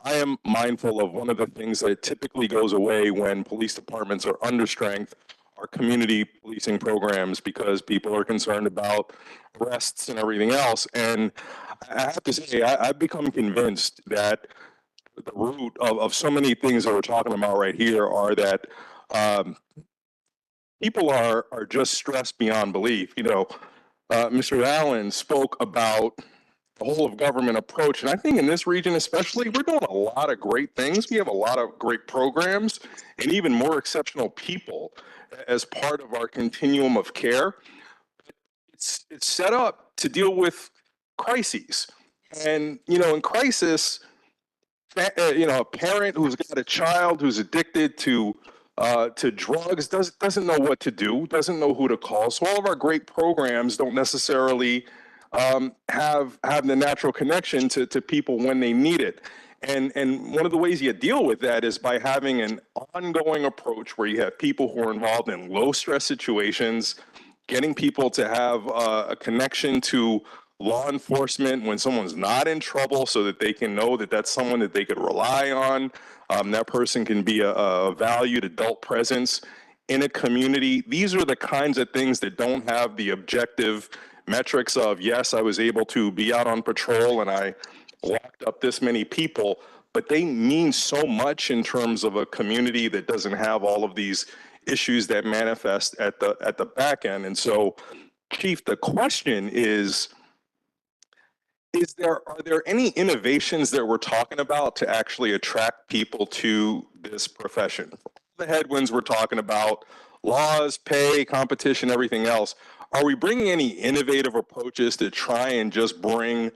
I am mindful of one of the things that typically goes away when police departments are understrength are community policing programs, because people are concerned about arrests and everything else. And I have to say, I've become convinced that the root of so many things that we're talking about right here are that people are just stressed beyond belief. Mr. Allen spoke about the whole of government approach. And I think in this region especially, we're doing a lot of great things. We have a lot of great programs and even more exceptional people as part of our continuum of care. It's set up to deal with crises. And, in crisis, a parent who's got a child who's addicted to drugs doesn't know what to do, doesn't know who to call. So all of our great programs don't necessarily have the natural connection to people when they need it. And one of the ways you deal with that is by having an ongoing approach where you have people who are involved in low stress situations, getting people to have a connection to law enforcement when someone's not in trouble, so that they can know that that's someone that they could rely on. That person can be a valued adult presence in a community. These are the kinds of things that don't have the objective metrics of, yes, I was able to be out on patrol and I locked up this many people, but they mean so much in terms of a community that doesn't have all of these issues that manifest at the back end. And so, Chief, the question is are there any innovations that we're talking about to actually attract people to this profession? The headwinds we're talking about, laws, pay, competition, everything else. Are we bringing any innovative approaches to try and just bring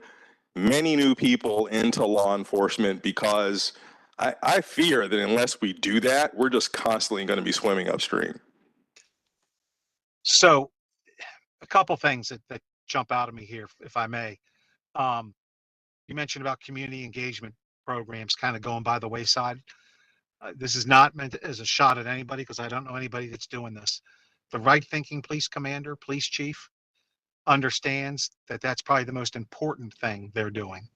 many new people into law enforcement? Because I fear that unless we do that, we're just constantly going to be swimming upstream. So a couple things that jump out at me here, if I may. You mentioned about community engagement programs kind of going by the wayside. This is not meant as a shot at anybody, because I don't know anybody that's doing this. The right thinking police commander, police chief understands that that's probably the most important thing they're doing.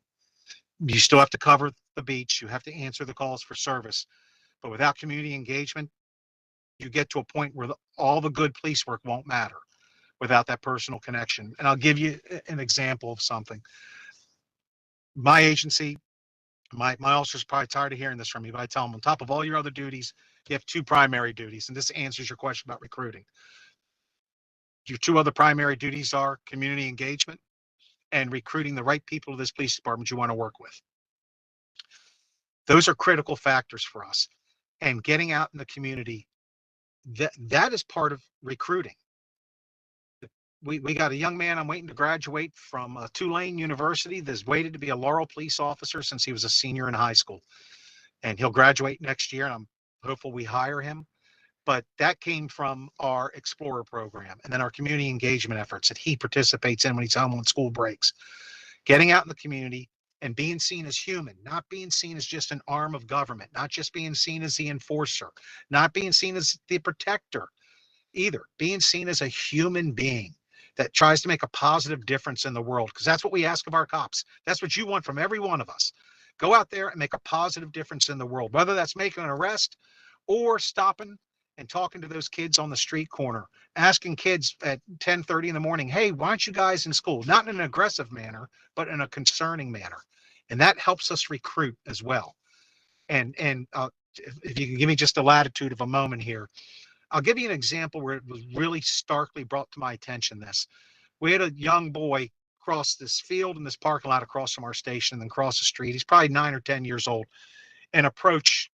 You still have to cover the beach. You have to answer the calls for service. But without community engagement, you get to a point where all the good police work won't matter without that personal connection. And I'll give you an example of something. My agency, my officers are probably tired of hearing this from me, but I tell them, on top of all your other duties, you have two primary duties. And this answers your question about recruiting. Your two other primary duties are community engagement and recruiting the right people to this police department you want to work with. Those are critical factors for us. And getting out in the community, that is part of recruiting. We got a young man I'm waiting to graduate from Tulane University that's waited to be a Laurel police officer since he was a senior in high school. And he'll graduate next year, and I'm hopeful we hire him. But that came from our Explorer program and then our community engagement efforts that he participates in when he's home on school breaks. Getting out in the community and being seen as human, not being seen as just an arm of government, not just being seen as the enforcer, not being seen as the protector either, being seen as a human being that tries to make a positive difference in the world, because that's what we ask of our cops. That's what you want from every one of us. Go out there and make a positive difference in the world, whether that's making an arrest or stopping and talking to those kids on the street corner, asking kids at 10:30 in the morning, hey, why aren't you guys in school? Not in an aggressive manner, but in a concerning manner. And that helps us recruit as well. And if you can give me just a latitude of a moment here, I'll give you an example where it was really starkly brought to my attention this. We had a young boy cross this field in this parking lot across from our station and then cross the street. He's probably 9 or 10 years old, and approach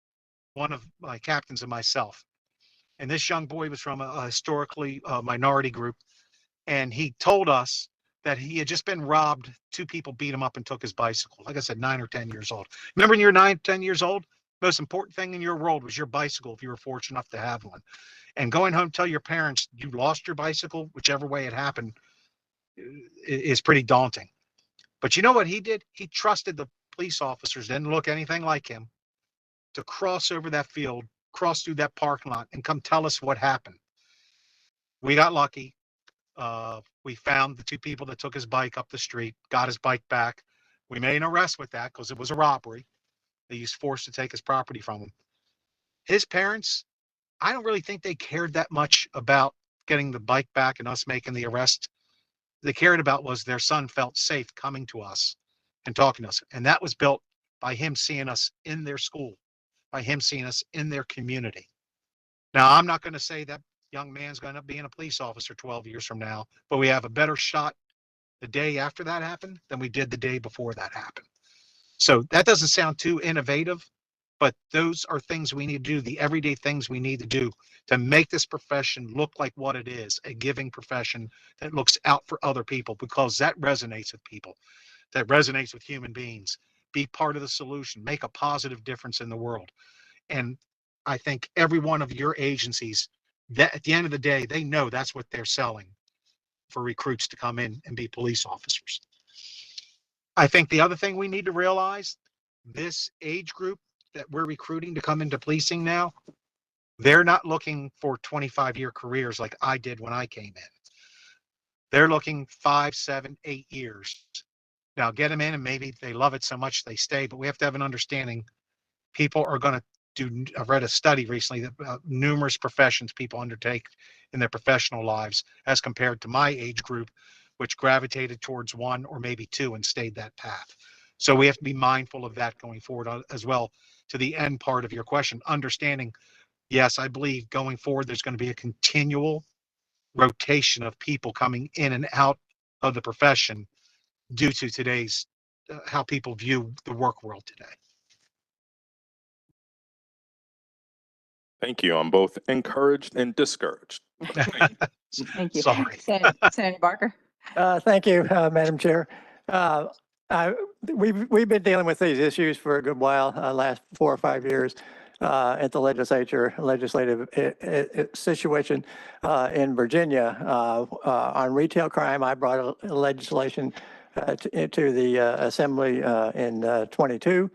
one of my captains and myself. And this young boy was from a historically minority group. And he told us that he had just been robbed. 2 people beat him up and took his bicycle. Like I said, 9 or 10 years old. Remember when you're 9, 10 years old? Most important thing in your world was your bicycle, if you were fortunate enough to have one. And going home, tell your parents you lost your bicycle, whichever way it happened, is pretty daunting. But you know what he did? He trusted the police officers, didn't look anything like him, to cross over that field, cross through that parking lot, and come tell us what happened. We got lucky. We found the two people that took his bike up the street, got his bike back. We made an arrest with that because it was a robbery. They used force to take his property from him. His parents, I don't really think they cared that much about getting the bike back and us making the arrest. They cared about was their son felt safe coming to us and talking to us. And that was built by him seeing us in their school, by him seeing us in their community. Now, I'm not going to say that young man's going to be a police officer 12 years from now, but we have a better shot the day after that happened than we did the day before that happened. So that doesn't sound too innovative, but those are things we need to do, the everyday things we need to do to make this profession look like what it is, a giving profession that looks out for other people, because that resonates with people, that resonates with human beings. Be part of the solution, make a positive difference in the world. And I think every one of your agencies, that at the end of the day, they know that's what they're selling for recruits to come in and be police officers. I think the other thing we need to realize, this age group that we're recruiting to come into policing now, they're not looking for 25-year careers like I did when I came in. They're looking 5, 7, 8 years. Now get them in and maybe they love it so much they stay, but we have to have an understanding. People are going to do, I've read a study recently that numerous professions people undertake in their professional lives as compared to my age group, which gravitated towards 1 or maybe 2 and stayed that path. So we have to be mindful of that going forward as well. To the end part of your question, understanding, yes, I believe going forward there's going to be a continual rotation of people coming in and out of the profession due to today's how people view the work world today. Thank you. I'm both encouraged and discouraged. Thank you. Sorry. Senator Barker. Thank you, Madam Chair. We've been dealing with these issues for a good while, last 4 or 5 years at the legislative situation in Virginia on retail crime. I brought a legislation to the Assembly in 22.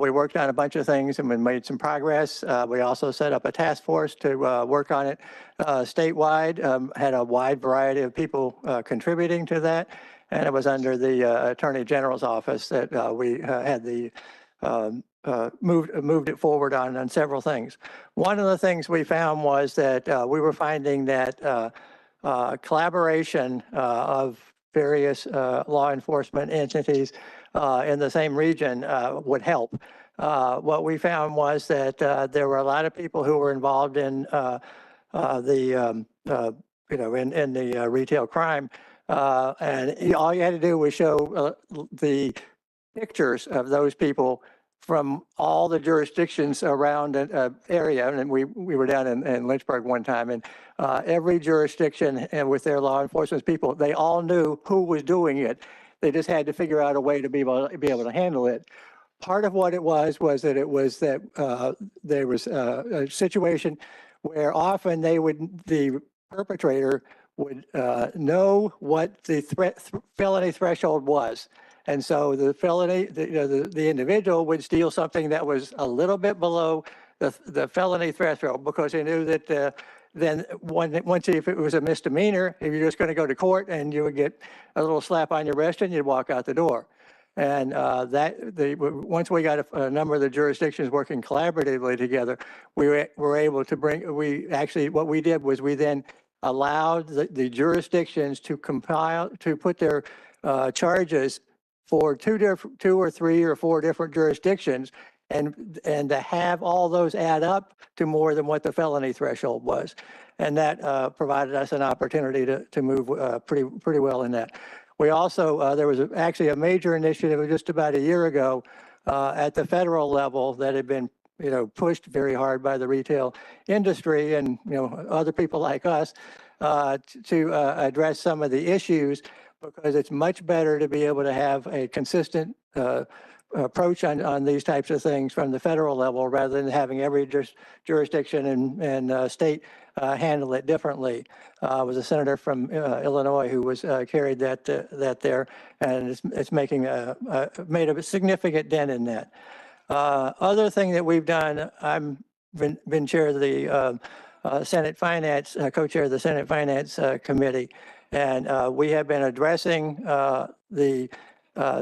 We worked on a bunch of things and we made some progress. We also set up a task force to work on it statewide, had a wide variety of people contributing to that. And it was under the Attorney General's office that we had the moved it forward on several things. One of the things we found was that we were finding that collaboration of various law enforcement entities in the same region would help. What we found was that there were a lot of people who were involved in the retail crime, and all you had to do was show the pictures of those people from all the jurisdictions around an area. And we were down in Lynchburg one time, and every jurisdiction and with their law enforcement people, they all knew who was doing it. They just had to figure out a way to be able to handle it. Part of what it was that there was a situation where often the perpetrator would know what the felony threshold was. And so the felony, the individual would steal something that was a little bit below the felony threshold, because he knew that then once if it was a misdemeanor, if you're just going to go to court and you would get a little slap on your wrist and you'd walk out the door. And once we got a number of the jurisdictions working collaboratively together, we were able to what we did was we then allowed the jurisdictions to put their charges for 2 or 3 or 4 different jurisdictions, and to have all those add up to more than what the felony threshold was. And that provided us an opportunity to move pretty well in that. We also, there was actually a major initiative just about a year ago at the federal level that had been pushed very hard by the retail industry and other people like us to address some of the issues, because it's much better to be able to have a consistent approach on these types of things from the federal level rather than having every jurisdiction and state handle it differently. Was a senator from Illinois who was carried that there, and it's making made a significant dent in that. Other thing that we've done, I'm been chair of the Senate Finance, co-chair of the Senate Finance Committee, and we have been addressing the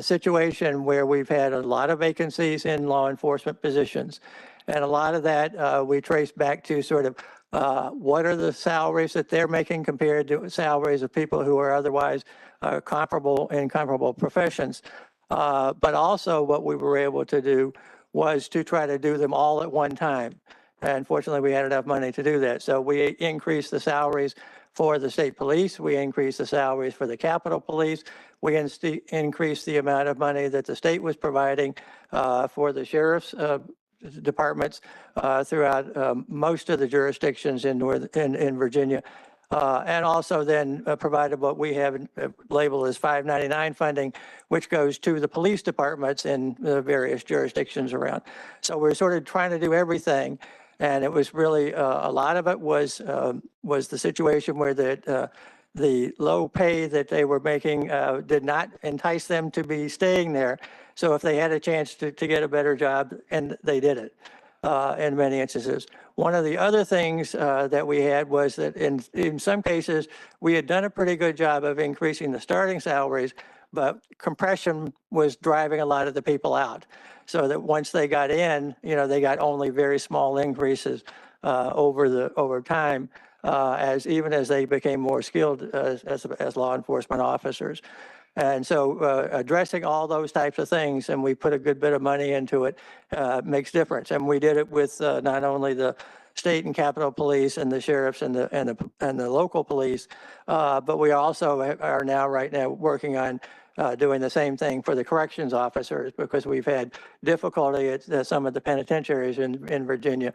situation where we've had a lot of vacancies in law enforcement positions. And a lot of that we trace back to sort of what are the salaries that they're making compared to salaries of people who are otherwise comparable in comparable professions. But also what we were able to do was to try to do them all at one time. And fortunately, we had enough money to do that. So we increased the salaries for the state police. We increased the salaries for the Capitol Police. We increased the amount of money that the state was providing for the sheriff's departments throughout most of the jurisdictions in Virginia. And also then provided what we have labeled as 599 funding, which goes to the police departments in the various jurisdictions around. So we're sort of trying to do everything. And it was really, a lot of it was the situation where the low pay that they were making did not entice them to be staying there. So if they had a chance to get a better job, and they did it in many instances. One of the other things that we had was that in some cases, we had done a pretty good job of increasing the starting salaries, but compression was driving a lot of the people out. So that once they got in, you know, they got only very small increases over time, even as they became more skilled as law enforcement officers. And so addressing all those types of things, and we put a good bit of money into it, makes difference. And we did it with not only the state and Capitol Police and the sheriffs and the local police, but we also are right now working on doing the same thing for the corrections officers, because we've had difficulty at some of the penitentiaries in Virginia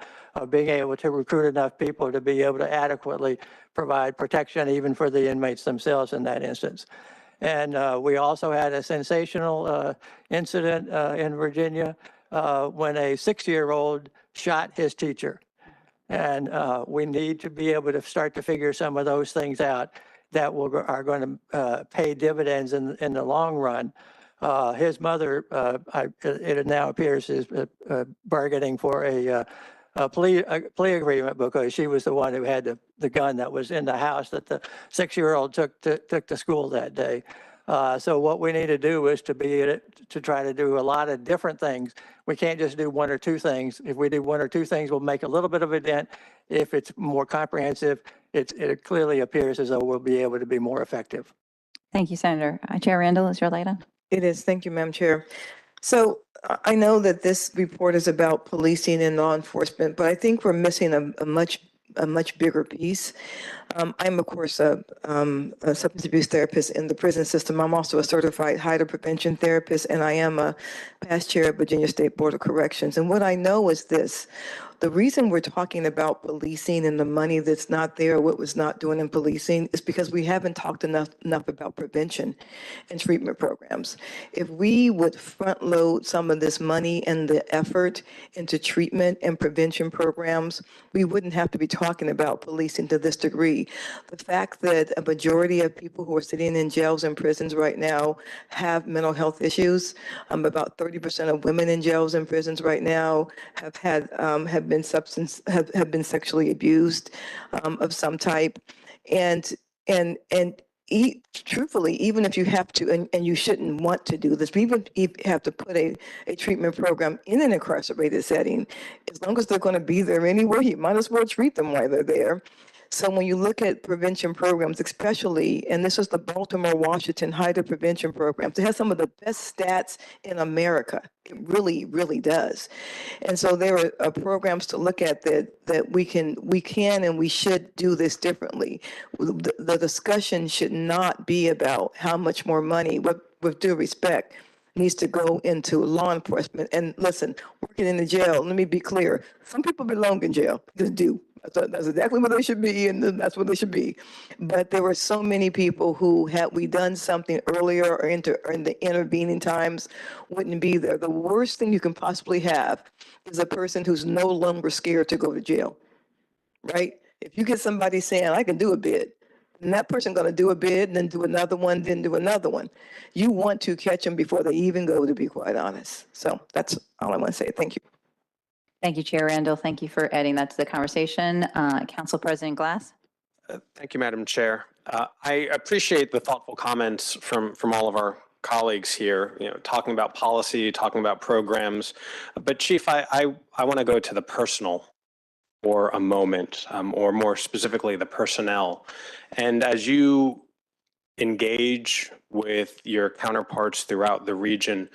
being able to recruit enough people to be able to adequately provide protection even for the inmates themselves in that instance. And we also had a sensational incident in Virginia when a 6-year-old shot his teacher. And we need to be able to start to figure some of those things out that are going to pay dividends in the long run. His mother, it now appears, is bargaining for a plea agreement because she was the one who had the gun that was in the house that the 6-year-old took to school that day. So what we need to do is to try to do a lot of different things. We can't just do one or two things. If we do one or two things, we'll make a little bit of a dent. If it's more comprehensive, it clearly appears as though we'll be able to be more effective. Thank you, Senator. Chair Randall, is your light on? It is. Thank you, Madam Chair. So I know that this report is about policing and law enforcement, but I think we're missing a much bigger piece. I'm, of course, a substance abuse therapist in the prison system. I'm also a certified HIDA prevention therapist, and I am a past chair of Virginia State Board of Corrections. And what I know is this. The reason we're talking about policing and the money that's not there, what was not doing in policing, is because we haven't talked enough about prevention and treatment programs. If we would front load some of this money and the effort into treatment and prevention programs, we wouldn't have to be talking about policing to this degree. The fact that a majority of people who are sitting in jails and prisons right now have mental health issues, about 30% of women in jails and prisons right now have been sexually abused of some type, and truthfully, even if you have to, and you shouldn't want to do this, but even if you have to put a treatment program in an incarcerated setting, as long as they're going to be there anyway, you might as well treat them while they're there. So when you look at prevention programs, especially, and this is the Baltimore, Washington HIDA prevention programs, it has some of the best stats in America. It really, really does. And so there are programs to look at that we can and we should do this differently. The discussion should not be about how much more money, with due respect, needs to go into law enforcement. And listen, working in the jail, let me be clear, some people belong in jail. They do. That's exactly what they should be, and that's what they should be. But there were so many people who, had we done something earlier or in the intervening times, wouldn't be there. The worst thing you can possibly have is a person who's no longer scared to go to jail, right? If you get somebody saying, I can do a bid, and that person going to do a bid, and then do another one, then do another one. You want to catch them before they even go, to be quite honest. So that's all I want to say. Thank you. Thank you, Chair Randall. Thank you for adding that to the conversation. Council President Glass. Thank you, Madam Chair. I appreciate the thoughtful comments from all of our colleagues here, talking about policy, talking about programs. But Chief, I want to go to the personal for a moment, or more specifically, the personnel. And as you engage with your counterparts throughout the region,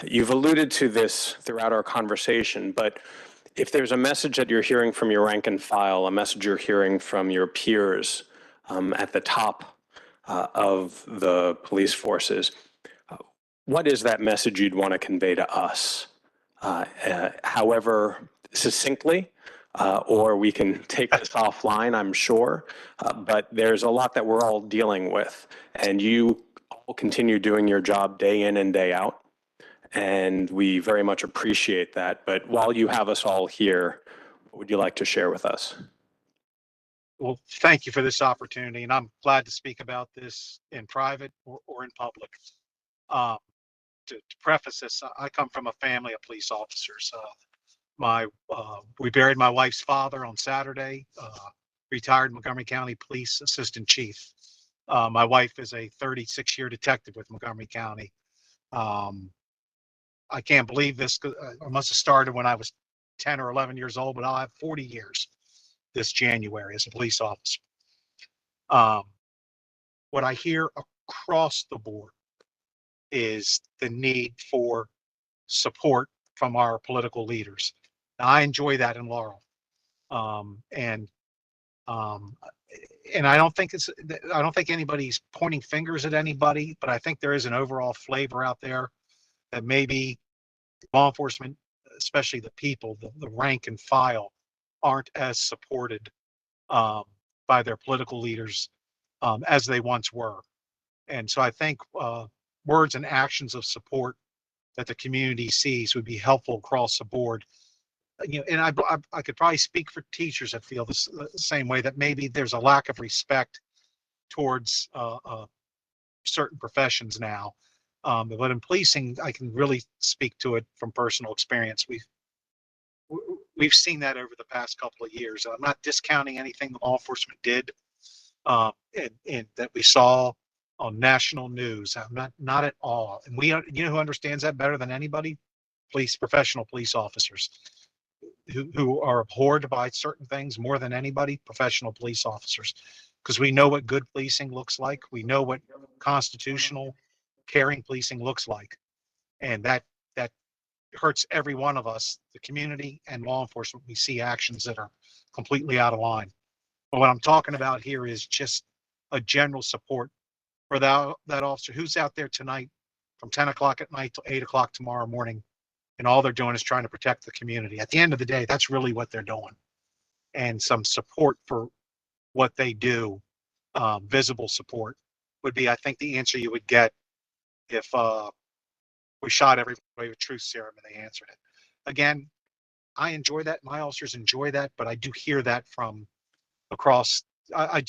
you've alluded to this throughout our conversation, but if there's a message that you're hearing from your rank and file, a message you're hearing from your peers at the top of the police forces, what is that message you'd want to convey to us? However succinctly, or we can take this offline, I'm sure, but there's a lot that we're all dealing with, and you all continue doing your job day in and day out. And we very much appreciate that. But while you have us all here, what would you like to share with us? Well, thank you for this opportunity, and I'm glad to speak about this in private or in public. To preface this, I come from a family of police officers. We buried my wife's father on Saturday, retired Montgomery County Police Assistant Chief. My wife is a 36-year detective with Montgomery County. I can't believe this. I must have started when I was 10 or 11 years old, but I'll have 40 years this January as a police officer. What I hear across the board is the need for support from our political leaders. Now, I enjoy that in Laurel. And I don't think anybody's pointing fingers at anybody, but I think there is an overall flavor out there that maybe law enforcement, especially the people, the rank and file, aren't as supported by their political leaders as they once were. And so I think words and actions of support that the community sees would be helpful across the board. And I could probably speak for teachers that feel the same way, that maybe there's a lack of respect towards certain professions now. But in policing, I can really speak to it from personal experience. We've seen that over the past couple of years. I'm not discounting anything the law enforcement did, and that we saw on national news. I'm not at all. And you know who understands that better than anybody? Professional police officers who are abhorred by certain things more than anybody. Professional police officers, because we know what good policing looks like. We know what constitutional, caring policing looks like, and that hurts every one of us, the community and law enforcement. We see actions that are completely out of line. But what I'm talking about here is just a general support for that officer who's out there tonight from 10 o'clock at night till 8 o'clock tomorrow morning, and all they're doing is trying to protect the community. At the end of the day, that's really what they're doing. And some support for what they do, visible support, would be, I think, the answer you would get if we shot everybody with truth serum and they answered it. Again, I enjoy that. My officers enjoy that, but I do hear that from across. I'm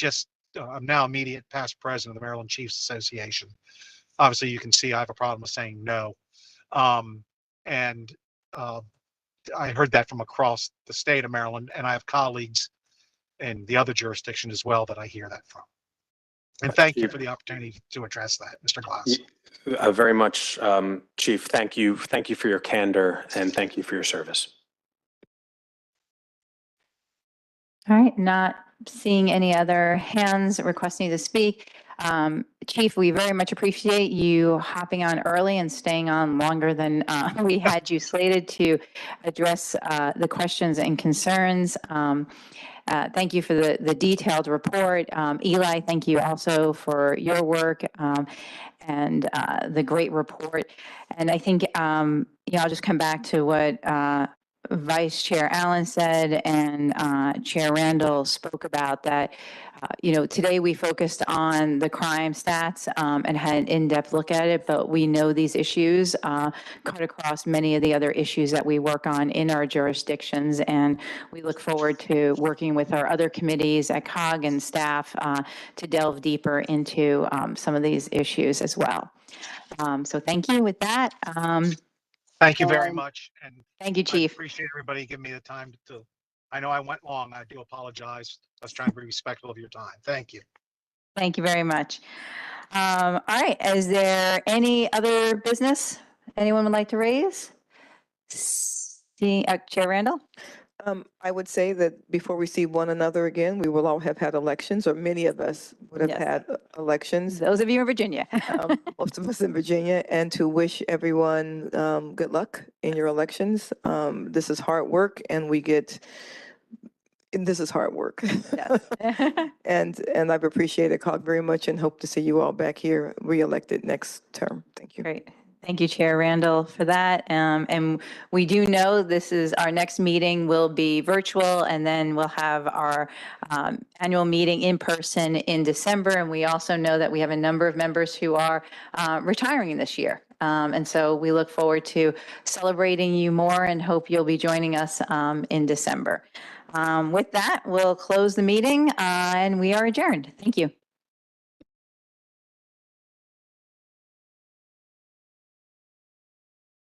now immediate past president of the Maryland Chiefs Association. Obviously, you can see I have a problem with saying no. And I heard that from across the state of Maryland, and I have colleagues in the other jurisdiction as well that I hear that from. And thank you for the opportunity to address that, Mr. Glass. Very much, Chief. Thank you. Thank you for your candor, and thank you for your service. All right, not seeing any other hands requesting to speak. Chief, we very much appreciate you hopping on early and staying on longer than we had you slated to address the questions and concerns. Thank you for the detailed report. Eli, thank you also for your work and the great report. And I think, I'll just come back to what Vice Chair Allen said and Chair Randall spoke about, that today we focused on the crime stats and had an in-depth look at it, but we know these issues cut across many of the other issues that we work on in our jurisdictions, and we look forward to working with our other committees at COG and staff to delve deeper into some of these issues as well. So thank you. With that, Thank you very much. And thank you, I Chief. appreciate everybody giving me the time to, I know I went long. I do apologize. I was trying to be respectful of your time. Thank you. Thank you very much. All right, is there any other business anyone would like to raise? Chair Randall? I would say that before we see one another again, we will all have had elections, or many of us would have Yes. had elections. Those of you in Virginia. Most of us in Virginia, and to wish everyone good luck in your elections. This is hard work, and this is hard work. and I've appreciated COG very much, and hope to see you all back here reelected next term. Thank you. Great. Thank you, Chair Randall, for that. And we do know this is our next meeting will be virtual, and then we'll have our annual meeting in person in December. And we also know that we have a number of members who are retiring this year. And so we look forward to celebrating you more and hope you'll be joining us in December. With that, we'll close the meeting and we are adjourned. Thank you.